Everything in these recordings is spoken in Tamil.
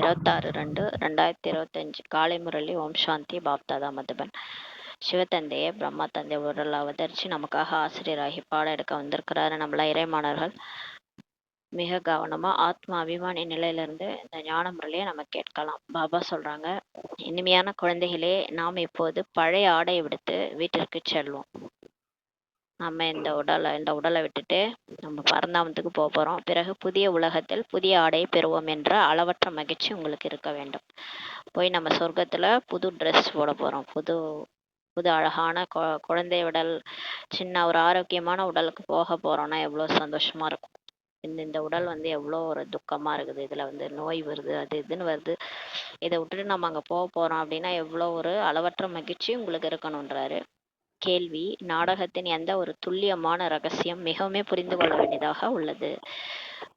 26/2/2025 காலை முரளி. ஓம் சாந்தி. பாப்தாதா மதுபன். சிவத்தந்தையே பிரம்மா தந்தை உடல் அவதரிச்சு நமக்காக ஆசிரியராகி பாடம் எடுக்க வந்திருக்கிறாரு. நம்மள இறைமாணர்கள் மிக கவனமா ஆத்மா அபிமானி நிலையிலிருந்து இந்த ஞான முரளியை நம்ம கேட்கலாம். பாபா சொல்றாங்க, இனிமையான குழந்தைகளே, நாம் இப்போது பழைய ஆடை விடுத்து வீட்டிற்கு செல்வோம். நம்ம இந்த உடலை விட்டுட்டு நம்ம பரந்தாமத்துக்கு போக போறோம். பிறகு புதிய உலகத்தில் புதிய ஆடையை பெறுவோம் என்ற அளவற்ற மகிழ்ச்சி உங்களுக்கு இருக்க வேண்டும். போய் நம்ம சொர்க்கத்துல புது ட்ரெஸ் போட போறோம். புது புது அழகான குழந்தை உடல், சின்ன ஒரு ஆரோக்கியமான உடலுக்கு போக போறோம்னா எவ்வளவு சந்தோஷமா இருக்கும். இந்த உடல் எவ்வளோ ஒரு துக்கமா இருக்குது. இதுல நோய் வருது, அது இதுன்னு வருது. இதை விட்டுட்டு நம்ம அங்க போக போறோம் அப்படின்னா எவ்வளோ ஒரு அளவற்ற மகிழ்ச்சி உங்களுக்கு இருக்கணும்ன்றாரு. கேள்வி: நாடகத்தின் எந்த ஒரு துல்லியமான ரகசியம் மிகவும் புரிந்து கொள்ள வேண்டியதாக உள்ளது?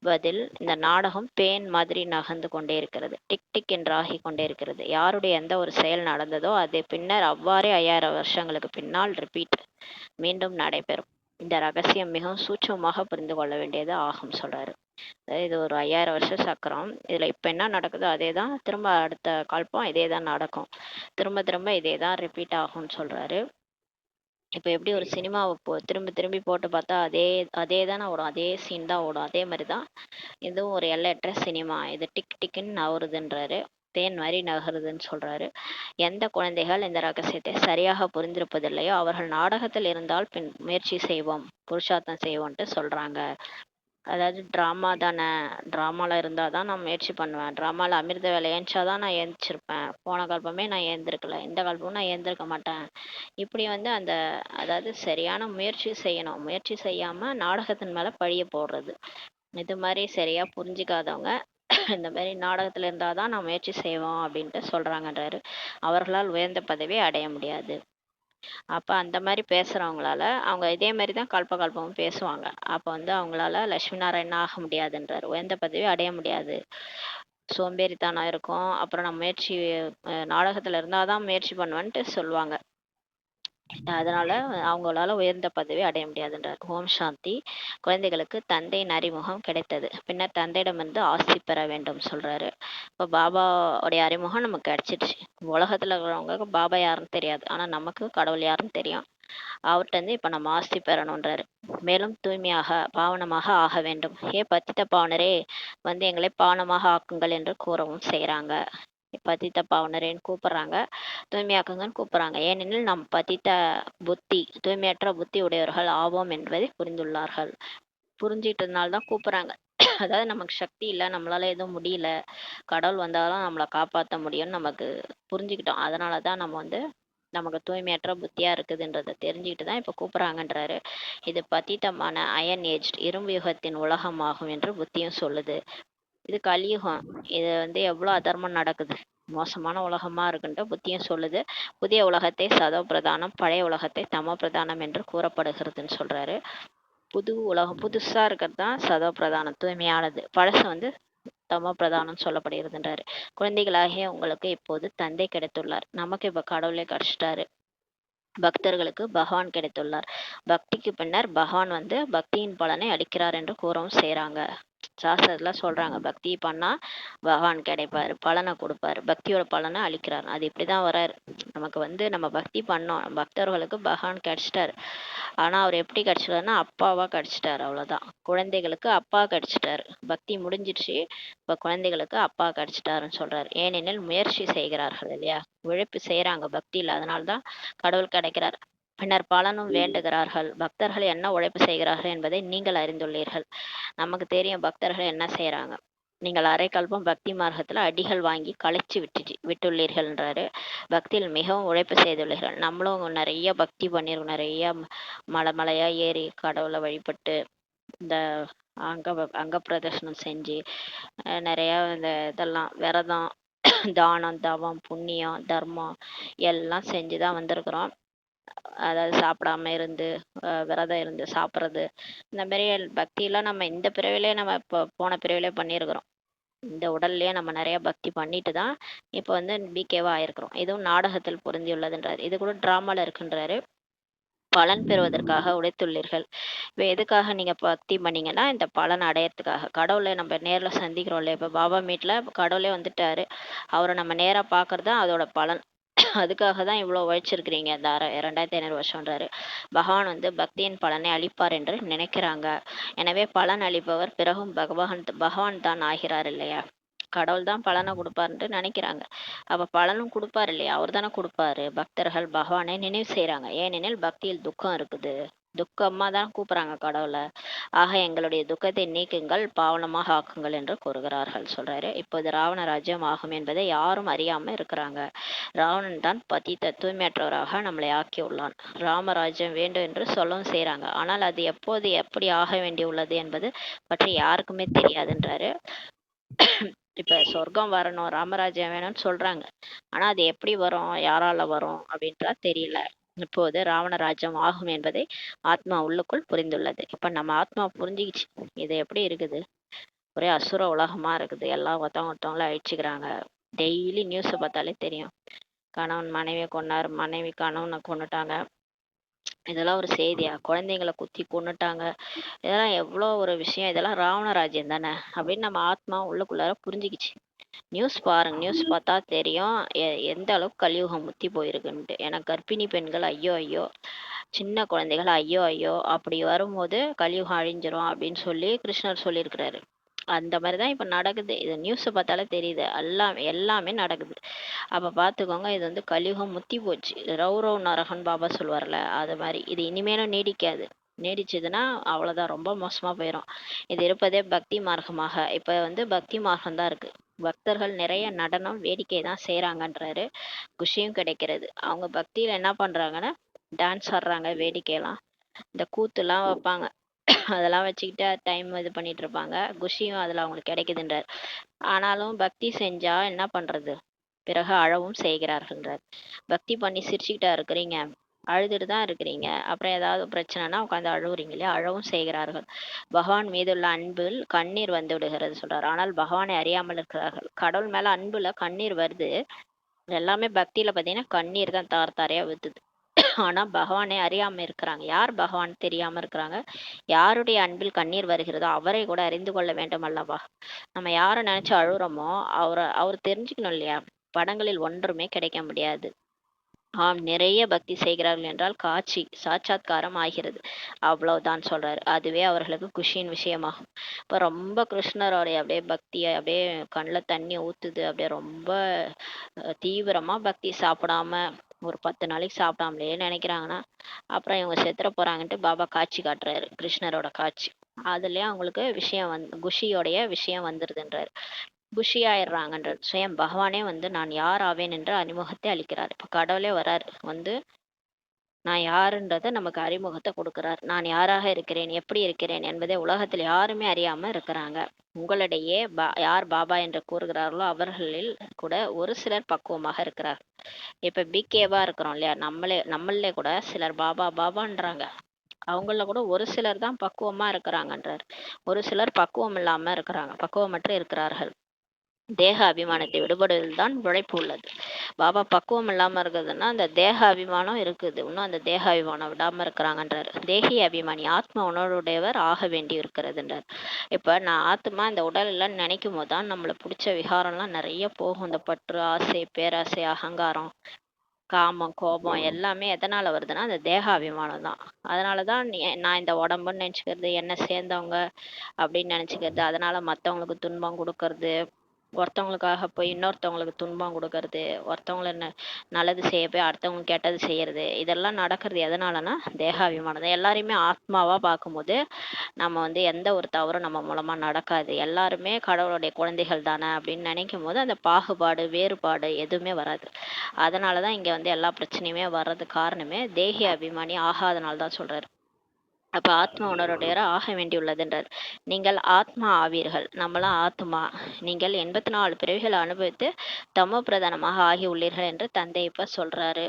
பதில்: இந்த நாடகம் பேன் மாதிரி நகர்ந்து கொண்டே இருக்கிறது. டிக் டிக் என்று ஆகி கொண்டே இருக்கிறது. யாருடைய எந்த ஒரு செயல் நடந்ததோ அது பின்னர் அவ்வாறே 5000 வருஷங்களுக்கு பின்னால் ரிப்பீட் மீண்டும் நடைபெறும். இந்த ரகசியம் மிகவும் சூட்சமாக புரிந்து கொள்ள வேண்டியது ஆகும் சொல்றாரு. இது ஒரு 5000 வருஷ சக்கரம். இதுல இப்ப என்ன நடக்குதோ அதே தான் திரும்ப அடுத்த கல்பம் இதே தான் நடக்கும். திரும்ப திரும்ப இதே தான் ரிப்பீட் ஆகும்னு சொல்றாரு. இப்போ எப்படி ஒரு சினிமாவை திரும்பி திரும்பி போட்டு பார்த்தா அதே அதே தானே ஓடும், அதே சீன் தான் ஓடும். அதே மாதிரி தான் இதுவும் ஒரு எல்லையற்ற சினிமா. இது டிக் டிக்குன்னு நகருதுன்றாரு. தேன் மாதிரி நகருதுன்னு சொல்றாரு. எந்த குழந்தைகள் இந்த ரகசியத்தை சரியாக புரிந்திருப்பதில்லையோ அவர்கள் நாடகத்தில் இருந்தால் பின் முயற்சி செய்வோம், புருஷார்த்தம் செய்வோம்ட்டு சொல்றாங்க. அதாவது ட்ராமா தானே, ட்ராமாவில் இருந்தால் தான் நான் முயற்சி பண்ணுவேன். ட்ராமாவில் அமிர்த வேலை ஏஞ்சாதான் நான் ஏந்திச்சிருப்பேன். போன கல்பமே நான் ஏந்திருக்கல, இந்த கல்பமும் நான் ஏந்திருக்க மாட்டேன். இப்படி அந்த அதாவது சரியான முயற்சி செய்யணும். முயற்சி செய்யாமல் நாடகத்தின் மேலே பழிய போடுறது, இது மாதிரி சரியாக புரிஞ்சிக்காதவங்க இந்த மாதிரி நாடகத்தில் இருந்தால் தான் நான் முயற்சி செய்வோம் அப்படின்ட்டு சொல்கிறாங்கன்றாரு. அவர்களால் உயர்ந்த பதவியை அடைய முடியாது. அப்போ அந்த மாதிரி பேசுகிறவங்களால அவங்க இதே மாதிரி தான் கல்பமும் பேசுவாங்க. அப்போ அவங்களால லட்சுமி நாராயணன் ஆக முடியாதுன்றார். உயர்ந்த பதவி அடைய முடியாது. சோம்பேறித்தனம் இருக்கும். அப்புறம் நம்ம முயற்சி நாடகத்தில் இருந்தால் தான் முயற்சி பண்ணுவேன்ட்டு சொல்லுவாங்க. அதனால அவங்களால உயர்ந்த பதவி அடைய முடியாதுன்றார். ஓம் சாந்தி. குழந்தைகளுக்கு தந்தையின் அறிமுகம் கிடைத்தது. பின்னர் தந்தையிடம் ஆசி பெற வேண்டும் சொல்றாரு. இப்போ பாபாவுடைய அறிமுகம் நமக்கு கிடைச்சிடுச்சு. உலகத்துல இருக்கிறவங்களுக்கு பாபா யாருன்னு தெரியாது, ஆனா நமக்கு கடவுள் யாருன்னு தெரியும். அவர்கிட்ட இப்ப நம்ம ஆசி பெறணுன்றாரு. மேலும் தூய்மையாக பாவனமாக ஆக வேண்டும். பத்தித்த பாவனரே, எங்களை பாவனமாக ஆக்குங்கள் என்று கூறவும் செய்யறாங்க. பதித்த பாவனரேன்னு கூப்பிடுறாங்க, தூய்மையாக்குங்கன்னு கூப்பிடுறாங்க. ஏனெனில் நாம் பதித்த புத்தி, தூய்மையற்ற புத்தி உடையவர்கள் ஆவோம் என்பதை புரிந்துள்ளார்கள். புரிஞ்சிட்டதுனால தான் கூப்பிடுறாங்க. அதாவது நமக்கு சக்தி இல்லை, நம்மளால எதுவும் முடியல, கடவுள் வந்தாலும் நம்மளை காப்பாற்ற முடியும்னு நமக்கு புரிஞ்சுக்கிட்டோம். அதனால தான் நம்ம நமக்கு தூய்மையற்ற புத்தியா இருக்குதுன்றதை தெரிஞ்சுக்கிட்டு தான் இப்போ கூப்பிடுறாங்கன்றாரு. இது பத்தித்தமான அயன் ஏஜ் இரும்பு யுகத்தின் உலகமாகும் என்று புத்தியும் சொல்லுது. இது கலியுகம். இது எவ்வளோ அதர்மம் நடக்குது, மோசமான உலகமா இருக்குன்ட்டு புத்தியும் சொல்லுது. புதிய உலகத்தை சதோ பிரதானம், பழைய உலகத்தை தமோ பிரதானம் என்று கூறப்படுகிறதுன்னு சொல்றாரு. புது உலகம் புதுசா இருக்கிறது தான் சதோ பிரதானம், தூய்மையானது. பழசு தமோ பிரதானம் சொல்லப்படுகிறதுன்றாரு. குழந்தைகளாகிய உங்களுக்கு இப்போது தந்தை கிடைத்துள்ளார். நமக்கு இப்ப கடவுளே கிடைச்சிட்டாரு. பக்தர்களுக்கு பகவான் கிடைத்துள்ளார். பக்திக்கு பின்னர் பகவான் பக்தியின் பலனை அளிக்கிறார் என்று கூறவும் செய்யறாங்க. சாஸ்திரத்துல சொல்றாங்க, பக்தி பண்ணா பகவான் கிடைப்பாரு, பலனை கொடுப்பாரு, பக்தியோட பலனை அளிக்கிறார். அது இப்படிதான் வர்றாரு. நமக்கு நம்ம பக்தி பண்ணோம், பக்தர்களுக்கு பகவான் கிடைச்சிட்டாரு. ஆனா அவர் எப்படி கிடைச்சிட்டாருன்னா அப்பாவா கிடைச்சிட்டாரு, அவ்வளவுதான். குழந்தைகளுக்கு அப்பா கிடைச்சிட்டாரு. பக்தி முடிஞ்சிடுச்சு, இப்ப குழந்தைகளுக்கு அப்பா கிடைச்சிட்டாருன்னு சொல்றாரு. ஏனெனில் முயற்சி செய்கிறார்கள் இல்லையா, உழைப்பு செய்யறாங்க பக்தியில், அதனால்தான் கடவுள் கிடைக்கிறார். பின்னர் பலனும் வேண்டுகிறார்கள். பக்தர்கள் என்ன உழைப்பு செய்கிறார்கள் என்பதை நீங்கள் அறிந்துள்ளீர்கள். நமக்கு தெரியும் பக்தர்கள் என்ன செய்யறாங்க. நீங்கள் அரைக்கல்பம் பக்தி மார்க்கத்துல அடிகள் வாங்கி களைச்சு விட்டுள்ளீர்கள்ன்றாரு. பக்தியில் மிகவும் உழைப்பு செய்துள்ளீர்கள். நம்மளும் நிறைய பக்தி பண்ணிருக்கோம், நிறைய மலையா ஏறி கடவுளை வழிபட்டு இந்த அங்க பிரதர்ஷனம் செஞ்சு நிறைய இந்த இதெல்லாம் விரதம், தானம், தவம், புண்ணியம், தர்மம் எல்லாம் செஞ்சுதான் வந்திருக்கிறோம். அதாவது சாப்பிடாம இருந்து விரதம் இருந்து சாப்பிட்றது, இந்த மாதிரி பக்தியெல்லாம் நம்ம இந்த பிறவிலே நம்ம இப்போ போன பிறவிலே பண்ணியிருக்கிறோம். இந்த உடல்லையே நம்ம நிறைய பக்தி பண்ணிட்டு தான் இப்போ பிகேவா ஆயிருக்கிறோம். இதுவும் நாடகத்தில் பொருந்தியுள்ளதுன்றாரு. இது கூட டிராமால இருக்குன்றாரு. பலன் பெறுவதற்காக உழைத்துள்ளீர்கள். இப்போ எதுக்காக நீங்க பக்தி பண்ணீங்கன்னா, இந்த பலன் அடையறதுக்காக. கடவுளை நம்ம நேர்ல சந்திக்கிறோம் இல்லையா? இப்போ பாபா மீட்ல கடவுளே வந்துட்டாரு. அவரை நம்ம நேரா பார்க்கறது தான் அதோட பலன். அதுக்காக தான் இவ்வளோ உழைச்சிருக்கிறீங்க இந்த 2500 வருஷம்ன்றாரு. பகவான் வந்து பக்தியின் பலனை அளிப்பார் என்று நினைக்கிறாங்க. எனவே பலன் அளிப்பவர் பிறகும் பகவான் தான் ஆகிறார் இல்லையா? கடவுள் தான் பலனை கொடுப்பாருன்ட்டு நினைக்கிறாங்க. அப்ப பலனும் கொடுப்பாரு இல்லையா? அவர் தானே கொடுப்பாரு. பக்தர்கள் பகவானை நினைவு செய்யறாங்க. ஏனெனில் பக்தியில் துக்கம் இருக்குது. துக்கமா தான் கூப்பிடுறாங்க கடவுளை. ஆக எங்களுடைய துக்கத்தை நீக்குங்கள், பாவனமாக ஆக்குங்கள் என்று கூறுகிறார்கள் சொல்றாரு. இப்போது ராவண ராஜ்யம் ஆகும் என்பதை யாரும் அறியாம இருக்கிறாங்க. ராவணன் தான் பதித்த தூய்மையற்றவராக நம்மளை ஆக்கியுள்ளான். ராமராஜ்யம் வேண்டும் என்று சொல்லவும் செய்யறாங்க. ஆனால் அது எப்போது எப்படி ஆக வேண்டியுள்ளது என்பது பற்றி யாருக்குமே தெரியாதுன்றாரு. இப்ப சொர்க்கம் வரணும், ராமராஜ்யம் வேணும்னு சொல்றாங்க. ஆனா அது எப்படி வரும், யாரால வரும் அப்படின்றா தெரியல. இப்போது ராவணராஜ்யம் ஆகும் என்பதை ஆத்மா உள்ளுக்குள் புரிந்துள்ளது. இப்ப நம்ம ஆத்மா புரிஞ்சுக்கிச்சு இது எப்படி இருக்குது. ஒரே அசுர உலகமா இருக்குது. எல்லாம் ஒருத்தவங்கள அழிச்சுக்கிறாங்க. டெய்லி நியூஸை பார்த்தாலே தெரியும். கணவன் மனைவியை கொன்னார், மனைவி கணவனை கொன்னுட்டாங்க. இதெல்லாம் ஒரு செய்தியா? குழந்தைங்களை குத்தி கொன்னுட்டாங்க. இதெல்லாம் எவ்வளோ ஒரு விஷயம். இதெல்லாம் ராவண ராஜ்யம் தானே அப்படின்னு நம்ம ஆத்மா உள்ளுக்குள்ளார புரிஞ்சுக்கிச்சு. நியூஸ் பாருங்க, நியூஸ் பார்த்தா தெரியும் எந்த அளவுக்கு கலியுகம் முத்தி போயிருக்குன்ட்டு. ஏன்னா கர்ப்பிணி பெண்கள் ஐயோ ஐயோ, சின்ன குழந்தைகள் ஐயோ ஐயோ, அப்படி வரும்போது கலியுகம் அழிஞ்சிரும் அப்படின்னு சொல்லி கிருஷ்ணர் சொல்லியிருக்கிறாரு. அந்த மாதிரிதான் இப்ப நடக்குது. இது நியூஸ் பார்த்தாலே தெரியுது. எல்லாமே நடக்குது. அப்ப பாத்துக்கோங்க, இது வந்து கலியுகம் முத்தி போச்சு. ரௌரவ் நரகன் பாபா சொல்வார்ல, அது மாதிரி இது இனிமேலும் நீடிக்காது. நீடிச்சதுன்னா அவ்வளவுதான், ரொம்ப மோசமா போயிடும். இது இருப்பதே பக்தி மார்க்கமாக. இப்ப வந்து பக்தி மார்க்கம் தான் இருக்கு. பக்தர்கள் நிறைய நடனம் வேடிக்கை தான் செய்யறாங்கன்றாரு. குஷியும் கிடைக்கிறது. அவங்க பக்தியில என்ன பண்றாங்கன்னா டான்ஸ் ஆடுறாங்க, வேடிக்கையெல்லாம் இந்த கூத்துலாம் வைப்பாங்க. அதெல்லாம் வச்சுக்கிட்டு டைம் இது பண்ணிட்டு இருப்பாங்க. குஷியும் அதுல அவங்களுக்கு கிடைக்குதுன்றார். ஆனாலும் பக்தி செஞ்சா என்ன பண்றது, பிறகு அழவும் செய்கிறார்கள்ன்றார். பக்தி பண்ணி சிரிச்சுக்கிட்டா இருக்கிறீங்க, அழுதுட்டு தான் இருக்கிறீங்க. அப்புறம் ஏதாவது பிரச்சனைனா உட்காந்து அழுவுறீங்க இல்லையா? அழவும் செய்கிறார்கள். பகவான் மீதுள்ள அன்பில் கண்ணீர் வந்து விடுகிறது சொல்றாரு. ஆனால் பகவானை அறியாமல் இருக்கிறார்கள். கடவுள் மேல அன்புல கண்ணீர் வருது. எல்லாமே பக்தியில பாத்தீங்கன்னா கண்ணீர் தான் தார் தாரையா ஊத்துது. ஆனா பகவானை அறியாம இருக்கிறாங்க. யார் பகவான் தெரியாம இருக்கிறாங்க. யாருடைய அன்பில் கண்ணீர் வருகிறதோ அவரை கூட அறிந்து கொள்ள வேண்டும் அல்லவா? நம்ம யாரை நினைச்சு அழுறோமோ அவர் தெரிஞ்சுக்கணும் இல்லையா? படங்களில் ஒன்றுமே கிடைக்க முடியாது. ஆம், நிறைய பக்தி செய்கிறார்கள் என்றால் காட்சி சாட்சாத்காரம் ஆகிறது. அவ்வளவுதான் சொல்றாரு. அதுவே அவர்களுக்கு குஷியின் விஷயமாகும். இப்ப ரொம்ப கிருஷ்ணரோடைய அப்படியே பக்தியை அப்படியே கண்ணில் தண்ணி ஊத்துது. அப்படியே ரொம்ப தீவிரமா பக்தி சாப்பிடாம ஒரு 10 நாளைக்கு சாப்பிடாமலே நினைக்கிறாங்கன்னா அப்புறம் இவங்க செத்துற போறாங்கன்ட்டு பாபா காட்சி காட்டுறாரு. கிருஷ்ணரோட காட்சி. அதுலயே அவங்களுக்கு விஷயம் குஷியோடைய விஷயம் வந்துருதுன்றாரு. குஷி ஆயிடுறாங்கன்றது. சுயம் பகவானே வந்து நான் யார் ஆவேன் என்ற அறிமுகத்தை அளிக்கிறார். இப்ப கடவுளே வராரு வந்து நான் யாருன்றத நமக்கு அறிமுகத்தை கொடுக்கிறார். நான் யாராக இருக்கிறேன், எப்படி இருக்கிறேன் என்பதை உலகத்தில் யாருமே அறியாம இருக்கிறாங்க. உங்களிடையே யார் பாபா என்று கூறுகிறார்களோ அவர்களில் கூட ஒரு சிலர் பக்குவமாக இருக்கிறார். இப்ப பிகேவா இருக்கிறோம் இல்லையா? நம்மளே கூட சிலர் பாபா பாபான்றாங்க. அவங்கள கூட ஒரு சிலர் தான் பக்குவமா இருக்கிறாங்கன்றார். ஒரு சிலர் பக்குவம் இல்லாம இருக்கிறாங்க, பக்குவமற்று இருக்கிறார்கள். தேக அபிமானத்தை விடுபடுவதில் தான் உழைப்பு உள்ளது. பாபா பக்குவம் இல்லாம இருக்குதுன்னா அந்த தேக அபிமானம் இருக்குது. இன்னும் அந்த தேக அபிமானம் விடாம இருக்கிறாங்கன்றாரு. தேகி அபிமானி ஆத்ம உணர்வுடையவர் ஆக வேண்டி இருக்கிறதுன்றார். இப்ப நான் ஆத்மா இந்த உடல் இல்லைன்னு நினைக்கும் போது தான் நம்மளை பிடிச்ச விகாரம்லாம் நிறைய போகும். இந்த பற்று, ஆசை, பேராசை, அகங்காரம், காமம், கோபம் எல்லாமே எதனால வருதுன்னா அந்த தேக அபிமானம் தான். அதனாலதான் நான் இந்த உடம்புன்னு நினைச்சுக்கிறது, என்ன சேர்ந்தவங்க அப்படின்னு நினைச்சுக்கிறது, அதனால மத்தவங்களுக்கு துன்பம் கொடுக்கறது, ஒருத்தவங்களுக்காக போய் இன்னொருத்தவங்களுக்கு துன்பம் கொடுக்கறது, ஒருத்தவங்கள நல்லது செய்ய போய் அடுத்தவங்களுக்கு கெட்டது செய்யறது, இதெல்லாம் நடக்கிறது எதனாலனா தேகாபிமானம் தான். எல்லாரையுமே ஆத்மாவா பார்க்கும்போது நம்ம வந்து எந்த ஒரு தவறும் நம்ம மூலமா நடக்காது. எல்லாருமே கடவுளுடைய குழந்தைகள் தானே அப்படின்னு நினைக்கும் போது அந்த பாகுபாடு, வேறுபாடு எதுவுமே வராது. அதனாலதான் இங்க வந்து எல்லா பிரச்சனையுமே வர்றது காரணமே தேகி அபிமானி ஆகாதனால தான் சொல்றாரு. அப்ப ஆத்ம உணர்வுடையவர ஆக வேண்டியுள்ளதுன்றார். நீங்கள் ஆத்மா ஆவீர்கள். நம்மளாம் ஆத்மா. நீங்கள் 84 பிறவிகளை அனுபவித்து தமோ பிரதானமாக ஆகி உள்ளீர்கள் என்று தந்தை இப்ப சொல்றாரு.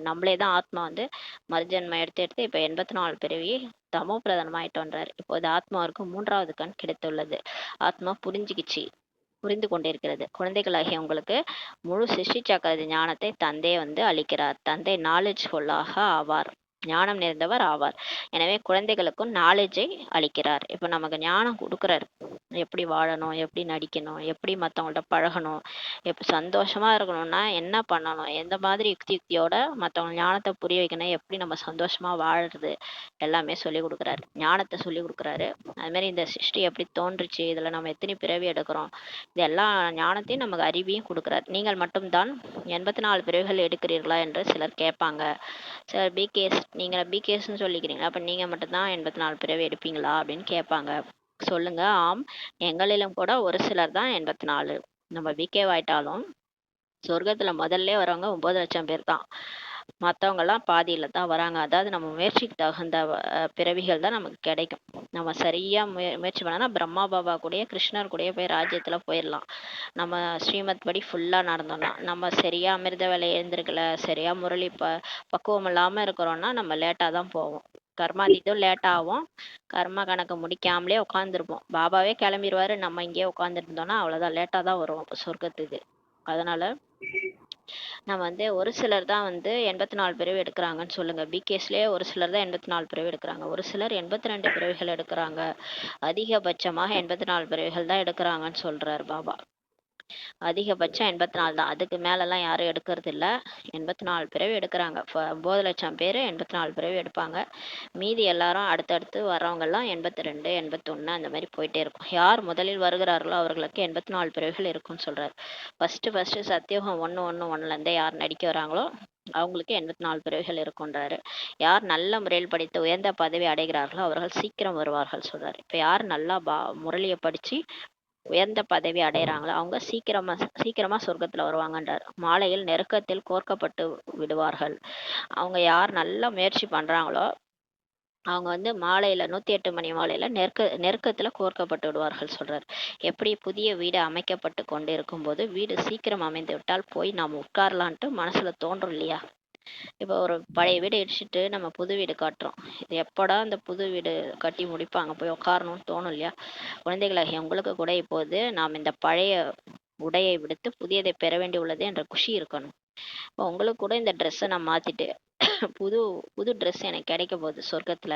நம்மளே தான் ஆத்மா வந்து மறுஜன்மம் எடுத்து எடுத்து இப்ப 84 பிறவி தமோ பிரதானமாயிட்டோன்றாரு. இப்போது ஆத்மாவிற்கு 3வது கண் கிடைத்துள்ளது. ஆத்மா புரிந்து கொண்டிருக்கிறது. குழந்தைகளாகிய உங்களுக்கு முழு சிருஷ்டி சக்கரது ஞானத்தை தந்தை வந்து அளிக்கிறார். தந்தை நாலேஜ் ஃபுல்லாக ஆவார். ஞானம் நிறைந்தவர் ஆவார். எனவே குழந்தைகளுக்கும் நாலேஜை அளிக்கிறார். இப்போ நமக்கு ஞானம் கொடுக்குறாரு, எப்படி வாழணும், எப்படி நடிக்கணும், எப்படி மற்றவங்கள்ட்ட பழகணும், சந்தோஷமா இருக்கணும்னா என்ன பண்ணணும், எந்த மாதிரி யுக்தியோட மற்றவங்க ஞானத்தை புரிய வைக்கணும், எப்படி நம்ம சந்தோஷமா வாழறது, எல்லாமே சொல்லி கொடுக்குறாரு. ஞானத்தை சொல்லி கொடுக்குறாரு. அது மாதிரி இந்த சிருஷ்டி எப்படி தோன்றுச்சு, இதுல நம்ம எத்தனை பிறவி எடுக்கிறோம், இது எல்லா ஞானத்தையும் நமக்கு அறிவியும் கொடுக்குறாரு. நீங்கள் மட்டும்தான் 84 பிறவிகள் எடுக்கிறீர்களா என்று சிலர் கேட்பாங்க. சார் பிகேஎஸ், நீங்கள் பிகேஎஸ்ன்னு சொல்லிக்கிறீங்களா, அப்போ நீங்கள் மட்டும்தான் 84 பிறவி எடுப்பீங்களா அப்படின்னு கேட்பாங்க. சொல்லுங்க, ஆம், எங்களிலும் கூட ஒரு சிலர் தான் 84. நம்ம பிகேவாயிட்டாலும் சொர்க்கத்துல முதல்ல வரவங்க 9 லட்சம் பேர் தான். மற்றவங்கெல்லாம் பாதியில தான் வராங்க. அதாவது நம்ம முயற்சிக்கு தகுந்த பிறவிகள் தான் நமக்கு கிடைக்கும். நம்ம சரியா முயற்சி பண்ணனா பிரம்மா பாபா கூடயே கிருஷ்ணர் கூடயே போய் ராஜ்யத்துல போயிடலாம். நம்ம ஸ்ரீமத் படி ஃபுல்லா நடந்தோம்னா. நம்ம சரியா அமிர்த வேலை எழுந்திருக்கல, சரியா முரளி பக்குவம் இல்லாம இருக்கிறோம்னா நம்ம லேட்டா தான் போவோம். கர்மாதீதம் லேட் ஆகும். கர்ம கணக்கு முடிக்காமலே உட்காந்துருப்போம். பாபாவே கிளம்பிடுவாரு, நம்ம இங்கேயே உட்காந்துட்டு இருந்தோம்னா அவ்வளவுதான், லேட்டா தான் வருவோம் சொர்க்கத்துக்கு. அதனால நம்ம ஒரு சிலர் தான் 84 பிறவி எடுக்கிறாங்கன்னு சொல்லுங்க. பிகேஸ்லயே ஒரு சிலர் தான் 84 பிறவி எடுக்கிறாங்க. ஒரு சிலர் 82 பிறவிகள் எடுக்கிறாங்க. அதிகபட்சமாக 84 பிறவிகள் தான் எடுக்கிறாங்கன்னு சொல்றாரு பாபா. அதிகபட்சம் 84 தான், அதுக்கு மேலெல்லாம் யாரும் எடுக்கிறது இல்லை. 84 பிறவி எடுக்கிறாங்க. 9 லட்சம் பேர் 84 பிறவி எடுப்பாங்க. மீதி எல்லாரும் அடுத்தடுத்து வர்றவங்கெல்லாம் 82 81 அந்த மாதிரி போயிட்டே இருக்கும். யார் முதலில் வருகிறார்களோ அவர்களுக்கு 84 பிறவிகள் இருக்கும்னு சொல்றாரு. ஃபர்ஸ்ட் சத்தியோகம் 1:1:1 யார் நடிக்க வராங்களோ அவங்களுக்கு 84 பிறவிகள் இருக்குன்றாரு. யார் நல்ல முறையில் படித்து உயர்ந்த பதவி அடைகிறார்களோ அவர்கள் சீக்கிரம் வருவார்கள் சொல்றாரு. இப்ப யார் நல்லா முரளியை படிச்சு உயர்ந்த பதவி அடைகிறாங்களோ அவங்க சீக்கிரமா சொர்க்கத்துல வருவாங்கன்றார். மாலையில் நெருக்கத்தில் கோர்க்கப்பட்டு விடுவார்கள். அவங்க யார் நல்ல முயற்சி பண்றாங்களோ அவங்க மாலையில 108 மணி மாலையில நெருக்கத்துல கோர்க்கப்பட்டு விடுவார்கள் சொல்றாரு. எப்படி புதிய வீடு அமைக்கப்பட்டு கொண்டு இருக்கும் போது வீடு சீக்கிரம் அமைந்து விட்டால் போய் நாம் உட்காரலான்ட்டு மனசுல தோன்றும் இல்லையா. இப்போ ஒரு பழைய வீடு இடிச்சிட்டு நம்ம புது வீடு கட்டுறோம். இது எப்படா அந்த புது வீடு கட்டி முடிப்பாங்க, போய் உட்காரணும்னு தோணும் இல்லையா. குழந்தைகளாகிய உங்களுக்கு கூட இப்போது நாம் இந்த பழைய உடையை விடுத்து புதியதை பெற வேண்டி உள்ளது என்ற குஷி இருக்கணும். இப்போ உங்களுக்கு கூட இந்த ட்ரெஸ்ஸை நான் மாத்திட்டு புது புது ட்ரெஸ் எனக்கு கிடைக்க போகுது சொர்க்கத்துல.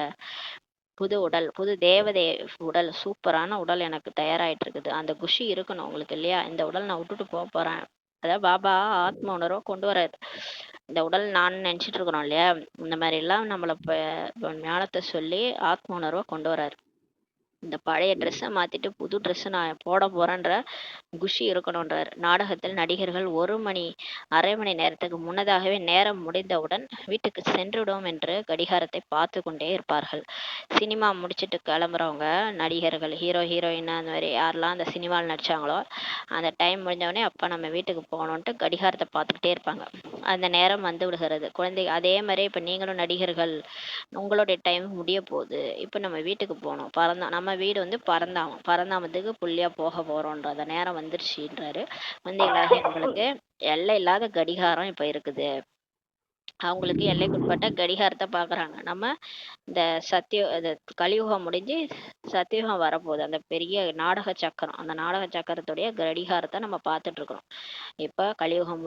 புது உடல், புது தேவதை உடல், சூப்பரான உடல் எனக்கு தயாராயிட்டு இருக்குது. அந்த குஷி இருக்கணும் உங்களுக்கு இல்லையா. இந்த உடல் நான் விட்டுட்டு போறேன். அதாவது பாபா ஆத்ம உணர்வை கொண்டு வராரு. இந்த உடல் நான் நினைச்சிட்டு இருக்கிறோம் இல்லையா, இந்த மாதிரி எல்லாம் நம்மள ஞானத்தை சொல்லி ஆத்ம உணர்வை கொண்டு வராரு. இந்த பழைய ட்ரெஸ்ஸை மாத்திட்டு புது ட்ரெஸ் நான் போட போறேன்ற குஷி இருக்கணும்ன்றார். நாடகத்தில் நடிகர்கள் 1 மணி நேரத்துக்கு முன்னதாகவே நேரம் முடிந்தவுடன் வீட்டுக்கு சென்றுவிடும் என்று கடிகாரத்தை பார்த்து கொண்டே இருப்பார்கள். சினிமா முடிச்சுட்டு கிளம்புறவங்க நடிகர்கள், ஹீரோயின் அந்த மாதிரி யாரெல்லாம் அந்த சினிமாவில் நடிச்சாங்களோ அந்த டைம் முடிஞ்சவொடனே அப்போ நம்ம வீட்டுக்கு போகணுன்ட்டு கடிகாரத்தை பார்த்துக்கிட்டே இருப்பாங்க. அந்த நேரம் வந்து விடுகிறது. குழந்தை அதே மாதிரி இப்போ நீங்களும் நடிகர்கள், உங்களுடைய டைம் முடிய போகுது, இப்போ நம்ம வீட்டுக்கு போகணும். நம்ம வீடு பரந்தாமத்துக்கு புள்ளியா போக போறோன்ற நேரம் வந்துருச்சுன்றாரு. உங்களுக்கு எல்லை இல்லாத கடிகாரம் இப்ப இருக்குது. அவங்களுக்கு எல்லைக்குட்பட்ட கடிகாரத்தை பாக்குறாங்க. நம்ம இந்த கலியுகம் முடிஞ்சு சத்தியுகம் வரப்போகுது. அந்த பெரிய நாடக சக்கரம், அந்த நாடக சக்கரத்துடைய கடிகாரத்தை நம்ம பார்த்துட்டு இருக்கிறோம். இப்ப கலியுகம்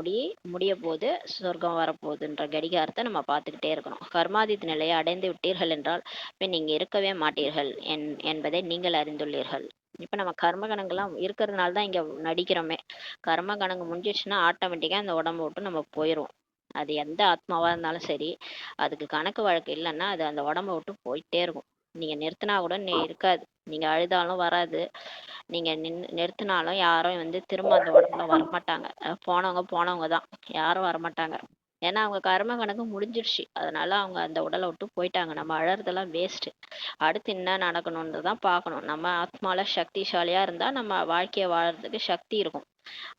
முடிய போது சொர்க்கம் வரப்போகுதுன்ற கடிகாரத்தை நம்ம பார்த்துக்கிட்டே இருக்கணும். கர்மாதித் நிலையை அடைந்து விட்டீர்கள் என்றால் பின் நீங்க இருக்கவே மாட்டீர்கள் என்பதை நீங்கள் அறிந்துள்ளீர்கள். இப்ப நம்ம கர்ம கணங்கெல்லாம் இருக்கிறதுனால தான் இங்க நடிக்கிறோமே. கர்ம கணக்கு முடிஞ்சிச்சுன்னா ஆட்டோமேட்டிக்கா அந்த உடம்பு விட்டு நம்ம போயிரும். அது எந்த ஆத்மாவா இருந்தாலும் சரி, அதுக்கு கணக்கு வழக்கு இல்லைன்னா அது அந்த உடம்ப விட்டு போயிட்டே இருக்கும். நீங்க நிறுத்தினா கூட இருக்காது. நீங்க அழுதாலும் வராது. நீங்க நிறுத்தினாலும் யாரும் திரும்ப அந்த உடம்புல வரமாட்டாங்க. போனவங்க தான், யாரும் வரமாட்டாங்க. ஏன்னா அவங்க கர்ம கணக்கு முடிஞ்சிருச்சு. அதனால அவங்க அந்த உடலை விட்டு போயிட்டாங்க. நம்ம அழறதெல்லாம் வேஸ்ட். அடுத்து என்ன நடக்கணும்ன்றதான் பார்க்கணும். நம்ம ஆத்மால சக்திசாலியா இருந்தா நம்ம வாழ்க்கைய வாழறதுக்கு சக்தி இருக்கும்.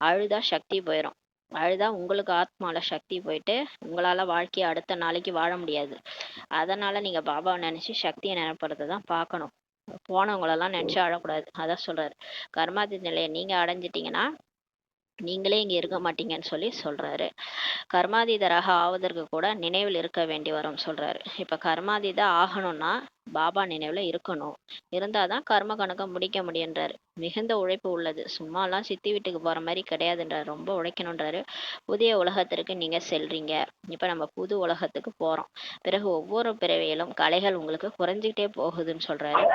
அழுதா சக்தி போயிடும். அழுதா உங்களுக்கு ஆத்மால சக்தி போயிட்டு உங்களால வாழ்க்கைய அடுத்த நாளைக்கு வாழ முடியாது. அதனால நீங்க பாபாவை நினைச்சு சக்தியை நினைப்படுறதான் பார்க்கணும். போனவங்களெல்லாம் நினைச்சு அழக்கூடாது. அதான் சொல்றாரு. கர்மாதி நிலையை நீங்க அடைஞ்சிட்டீங்கன்னா நீங்களே இங்க இருக்க மாட்டீங்கன்னு சொல்லி சொல்றாரு. கர்மாதீதராக ஆவதற்கு கூட நினைவில் இருக்க வேண்டி வரும் சொல்றாரு. இப்ப கர்மாதீத ஆகணும்னா பாபா நினைவுல இருக்கணும். இருந்தாதான் கர்ம கணக்க முடிக்க முடியுன்றாரு. மிகுந்த உழைப்பு உள்ளது, சும்மாலாம் சித்தி வீட்டுக்கு போற மாதிரி கிடையாதுன்றாரு. ரொம்ப உழைக்கணுன்றாரு. புதிய உலகத்திற்கு நீங்க செல்றீங்க. இப்ப நம்ம புது உலகத்துக்கு போறோம். பிறகு ஒவ்வொரு பிறவியிலும் கலைகள் உங்களுக்கு குறைஞ்சிக்கிட்டே போகுதுன்னு சொல்றாரு.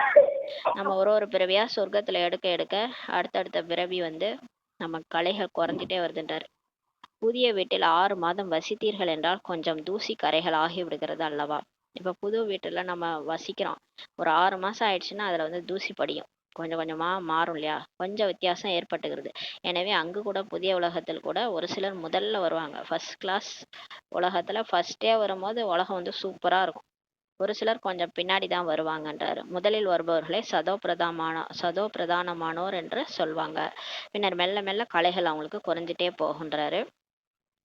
நம்ம ஒரு ஒரு பிறவியா சொர்க்கத்துல எடுக்க எடுக்க அடுத்தடுத்த பிறவி வந்து நம்ம கலைகள் குறைஞ்சிட்டே வருதுன்றாரு. புதிய வீட்டில் 6 மாதம் வசித்தீர்கள் என்றால் கொஞ்சம் தூசி கரைகள் ஆகி விடுகிறது அல்லவா. இப்ப புது வீட்டுல நம்ம வசிக்கிறோம். ஒரு 6 மாசம் ஆயிடுச்சுன்னா அதுல வந்து தூசி படியும். கொஞ்சம் கொஞ்சமா மாறும் இல்லையா, கொஞ்சம் வித்தியாசம் ஏற்பட்டுகிறது. எனவே அங்கு கூட புதிய உலகத்தில் கூட ஒரு சிலர் முதல்ல வருவாங்க. ஃபர்ஸ்ட் கிளாஸ் உலகத்துல ஃபர்ஸ்டே வரும்போது உலகம் வந்து சூப்பரா இருக்கும். ஒரு சிலர் கொஞ்சம் பின்னாடி தான் வருவாங்கன்றாரு. முதலில் வருபவர்களை சதோ பிரதானமானோர் என்று சொல்வாங்க. பின்னர் மெல்ல மெல்ல கலைகள் அவங்களுக்கு குறைஞ்சிட்டே போகுன்றாரு.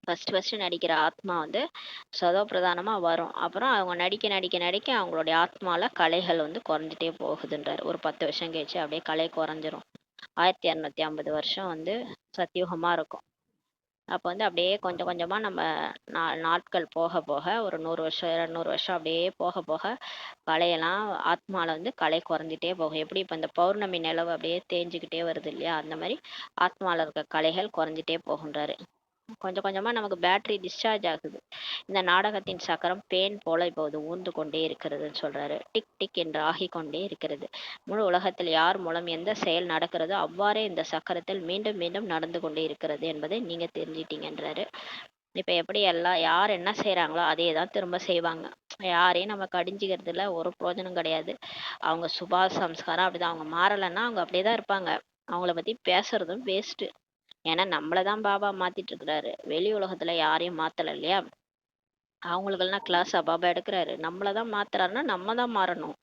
ஃபர்ஸ்ட் நடிக்கிற ஆத்மா வந்து சதோ பிரதானமா வரும். அப்புறம் அவங்க நடிக்க நடிக்க நடிக்க அவங்களுடைய ஆத்மால கலைகள் வந்து குறைஞ்சிட்டே போகுதுன்றாரு. ஒரு 10 வருஷம் கழிச்சு அப்படியே கலை குறைஞ்சிரும். 1250 வருஷம் வந்து சத்தியுகமா இருக்கும். அப்போ வந்து அப்படியே கொஞ்சம் கொஞ்சமா நம்ம நாட்கள் போக போக ஒரு 100 வருஷம் 200 வருஷம் அப்படியே போக போக கலையெல்லாம் ஆத்மால வந்து கலை குறைஞ்சிட்டே போகும். எப்படி இப்போ இந்த பௌர்ணமி நிலவு அப்படியே தேஞ்சுக்கிட்டே வருது இல்லையா, அந்த மாதிரி ஆத்மால இருக்க கலைகள் குறைஞ்சிட்டே போகின்றாரு. கொஞ்சம் கொஞ்சமா நமக்கு பேட்டரி டிஸ்சார்ஜ் ஆகுது. இந்த நாடகத்தின் சக்கரம் பேன் போல இப்போது ஊர்ந்து கொண்டே இருக்கிறதுன்னு சொல்றாரு. டிக் டிக் என்று ஆகி கொண்டே இருக்கிறது. முழு உலகத்தில் யார் மூலம் எந்த செயல் நடக்கிறதோ அவ்வாறே இந்த சக்கரத்தில் மீண்டும் மீண்டும் நடந்து கொண்டே இருக்கிறது என்பதை நீங்க தெரிஞ்சிட்டீங்கன்றாரு. இப்ப எப்படி எல்லாம் யார் என்ன செய்யறாங்களோ அதே தான் திரும்ப செய்வாங்க. யாரையும் நம்ம கடிஞ்சிக்கிறதுல ஒரு பிரயோஜனம் கிடையாது. அவங்க சுபாவ சம்ஸ்காரம் அப்படிதான். அவங்க மாறலைன்னா அவங்க அப்படியேதான் இருப்பாங்க. அவங்கள பத்தி பேசுறதும் வேஸ்ட். ஏன்னா நம்மளதான் பாபா மாத்திட்டு இருக்கிறாரு. வெளி உலகத்துல யாரையும் மாத்தல இல்லையா. அவங்களுக்கெல்லாம் கிளாஸா பாபா எடுக்கிறாரு. நம்மளதான் மாத்துறாருன்னா நம்ம தான் மாறணும்.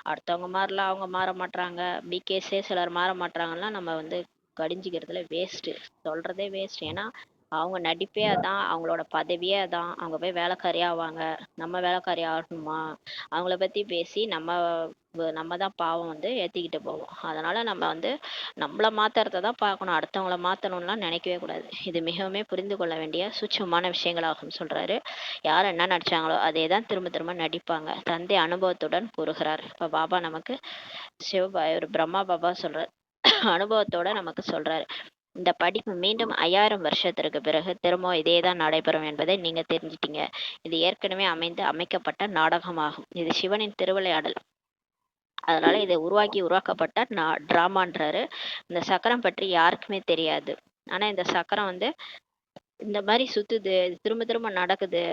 அடுத்தவங்க மாறல, அவங்க மாற மாட்றாங்க, பிகேஸே சிலர் மாற மாட்றாங்கன்னா நம்ம வந்து கடிஞ்சிக்கிறதுல வேஸ்ட். சொல்றதே வேஸ்ட். ஏன்னா அவங்க நடிப்பே அதான், அவங்களோட பதவியே அதான். அவங்க போய் வேலைக்காரி ஆவாங்க. நம்ம வேலைக்காரி ஆகணுமா? அவங்கள பத்தி பேசி நம்ம தான் பாவம் வந்து ஏத்திக்கிட்டு போவோம். அதனால நம்ம வந்து நம்மள மாத்துறத தான் பார்க்கணும். அடுத்தவங்கள மாத்தணும்லாம் நினைக்கவே கூடாது. இது மிகவுமே புரிந்து கொள்ள வேண்டிய சூட்சமமான விஷயங்களாகும் சொல்றாரு. யார் என்ன நடிச்சாங்களோ அதே தான் திரும்ப திரும்ப நடிப்பாங்க. தந்தை அனுபவத்துடன் கூறுகிறார். இப்ப பாபா நமக்கு ஒரு பிரம்மா பாபா சொல்றாரு. அனுபவத்தோட நமக்கு சொல்றாரு. இந்த படிப்பு மீண்டும் 5000 வருஷத்திற்கு பிறகு திரும்ப இதேதான் நடைபெறும் என்பதை நீங்க தெரிஞ்சிட்டீங்க. இது ஏற்கனவே அமைக்கப்பட்ட நாடகமாகும். இது சிவனின் திருவிளையாடல். அதனால இதை உருவாக்கப்பட்ட டிராமான்றாரு. இந்த சக்கரம் பற்றி யாருக்குமே தெரியாது. ஆனா இந்த சக்கரம் வந்து இந்த மாதிரி சுத்துது, திரும்ப திரும்ப நடக்குது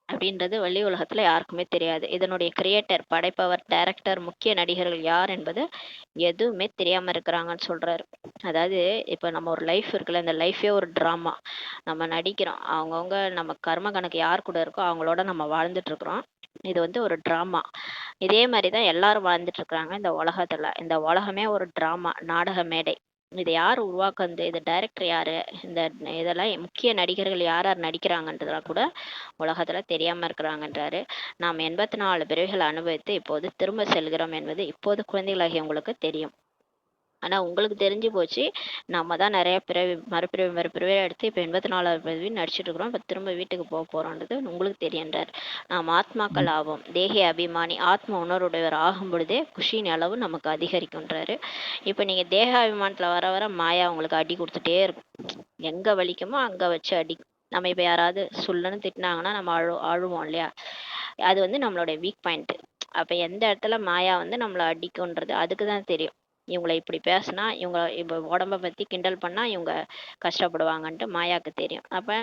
அப்படின்றது வெளி உலகத்துல யாருக்குமே தெரியாது. இதனுடைய கிரியேட்டர், படைப்பவர், டைரக்டர், முக்கிய நடிகர்கள் யார் என்பது எதுவுமே தெரியாம இருக்கிறாங்கன்னு சொல்றாரு. அதாவது இப்ப நம்ம ஒரு லைஃப் இருக்குல்ல, இந்த லைஃபே ஒரு டிராமா. நம்ம நடிக்கிறோம். அவங்கவுங்க நம்ம கர்ம கணக்கு யார் கூட இருக்கோ அவங்களோட நம்ம வாழ்ந்துட்டு இருக்கிறோம். இது வந்து ஒரு டிராமா. இதே மாதிரிதான் எல்லாரும் வாழ்ந்துட்டு இருக்கிறாங்க இந்த உலகத்துல. இந்த உலகமே ஒரு டிராமா, நாடக மேடை. இதை யார் உருவாக்குறது, இது டைரக்டர் யாரு, இந்த இதெல்லாம் முக்கிய நடிகர்கள் யார் யார் நடிக்கிறாங்கன்றதெல்லாம் கூட உலகத்துல தெரியாம இருக்கிறாங்கன்றாரு. நாம் 84 பிறவிகள் அனுபவித்து இப்போது திரும்ப செல்கிறோம் என்பது இப்போது குழந்தைகளாகிய உங்களுக்கு தெரியும். ஆனா உங்களுக்கு தெரிஞ்சு போச்சு. நம்ம தான் நிறைய மறுபிறவி எடுத்து இப்ப 84வது பிறவி நடிச்சிட்டு இருக்கிறோம். இப்ப திரும்ப வீட்டுக்கு போறோம்ன்றது உங்களுக்கு தெரியுன்றார். நாம் ஆத்மாக்கள் ஆவோம். தேகி அபிமானி ஆத்ம உணர்வுடையவர் ஆகும் பொழுதே குஷியின் அளவு நமக்கு அதிகரிக்கும்ன்றாரு. இப்ப நீங்க தேக அபிமானத்துல வர வர மாயா உங்களுக்கு அடி கொடுத்துட்டே இருக்கும். எங்க வலிக்குமோ அங்க வச்சு அடி. நம்ம இப்ப யாராவது சொல்லுன்னு திட்டினாங்கன்னா நம்ம அழுவோம் இல்லையா. அது வந்து நம்மளுடைய வீக் பாயிண்ட். அப்ப எந்த இடத்துல மாயா வந்து நம்மளை அடிக்கும்ன்றது அதுக்குதான் தெரியும். இவங்களை இப்படி பேசினா, இவங்க இப்ப உடம்ப பத்தி கிண்டல் பண்ணா இவங்க கஷ்டப்படுவாங்கன்ட்டு மாயாக்கு தெரியும். அப்ப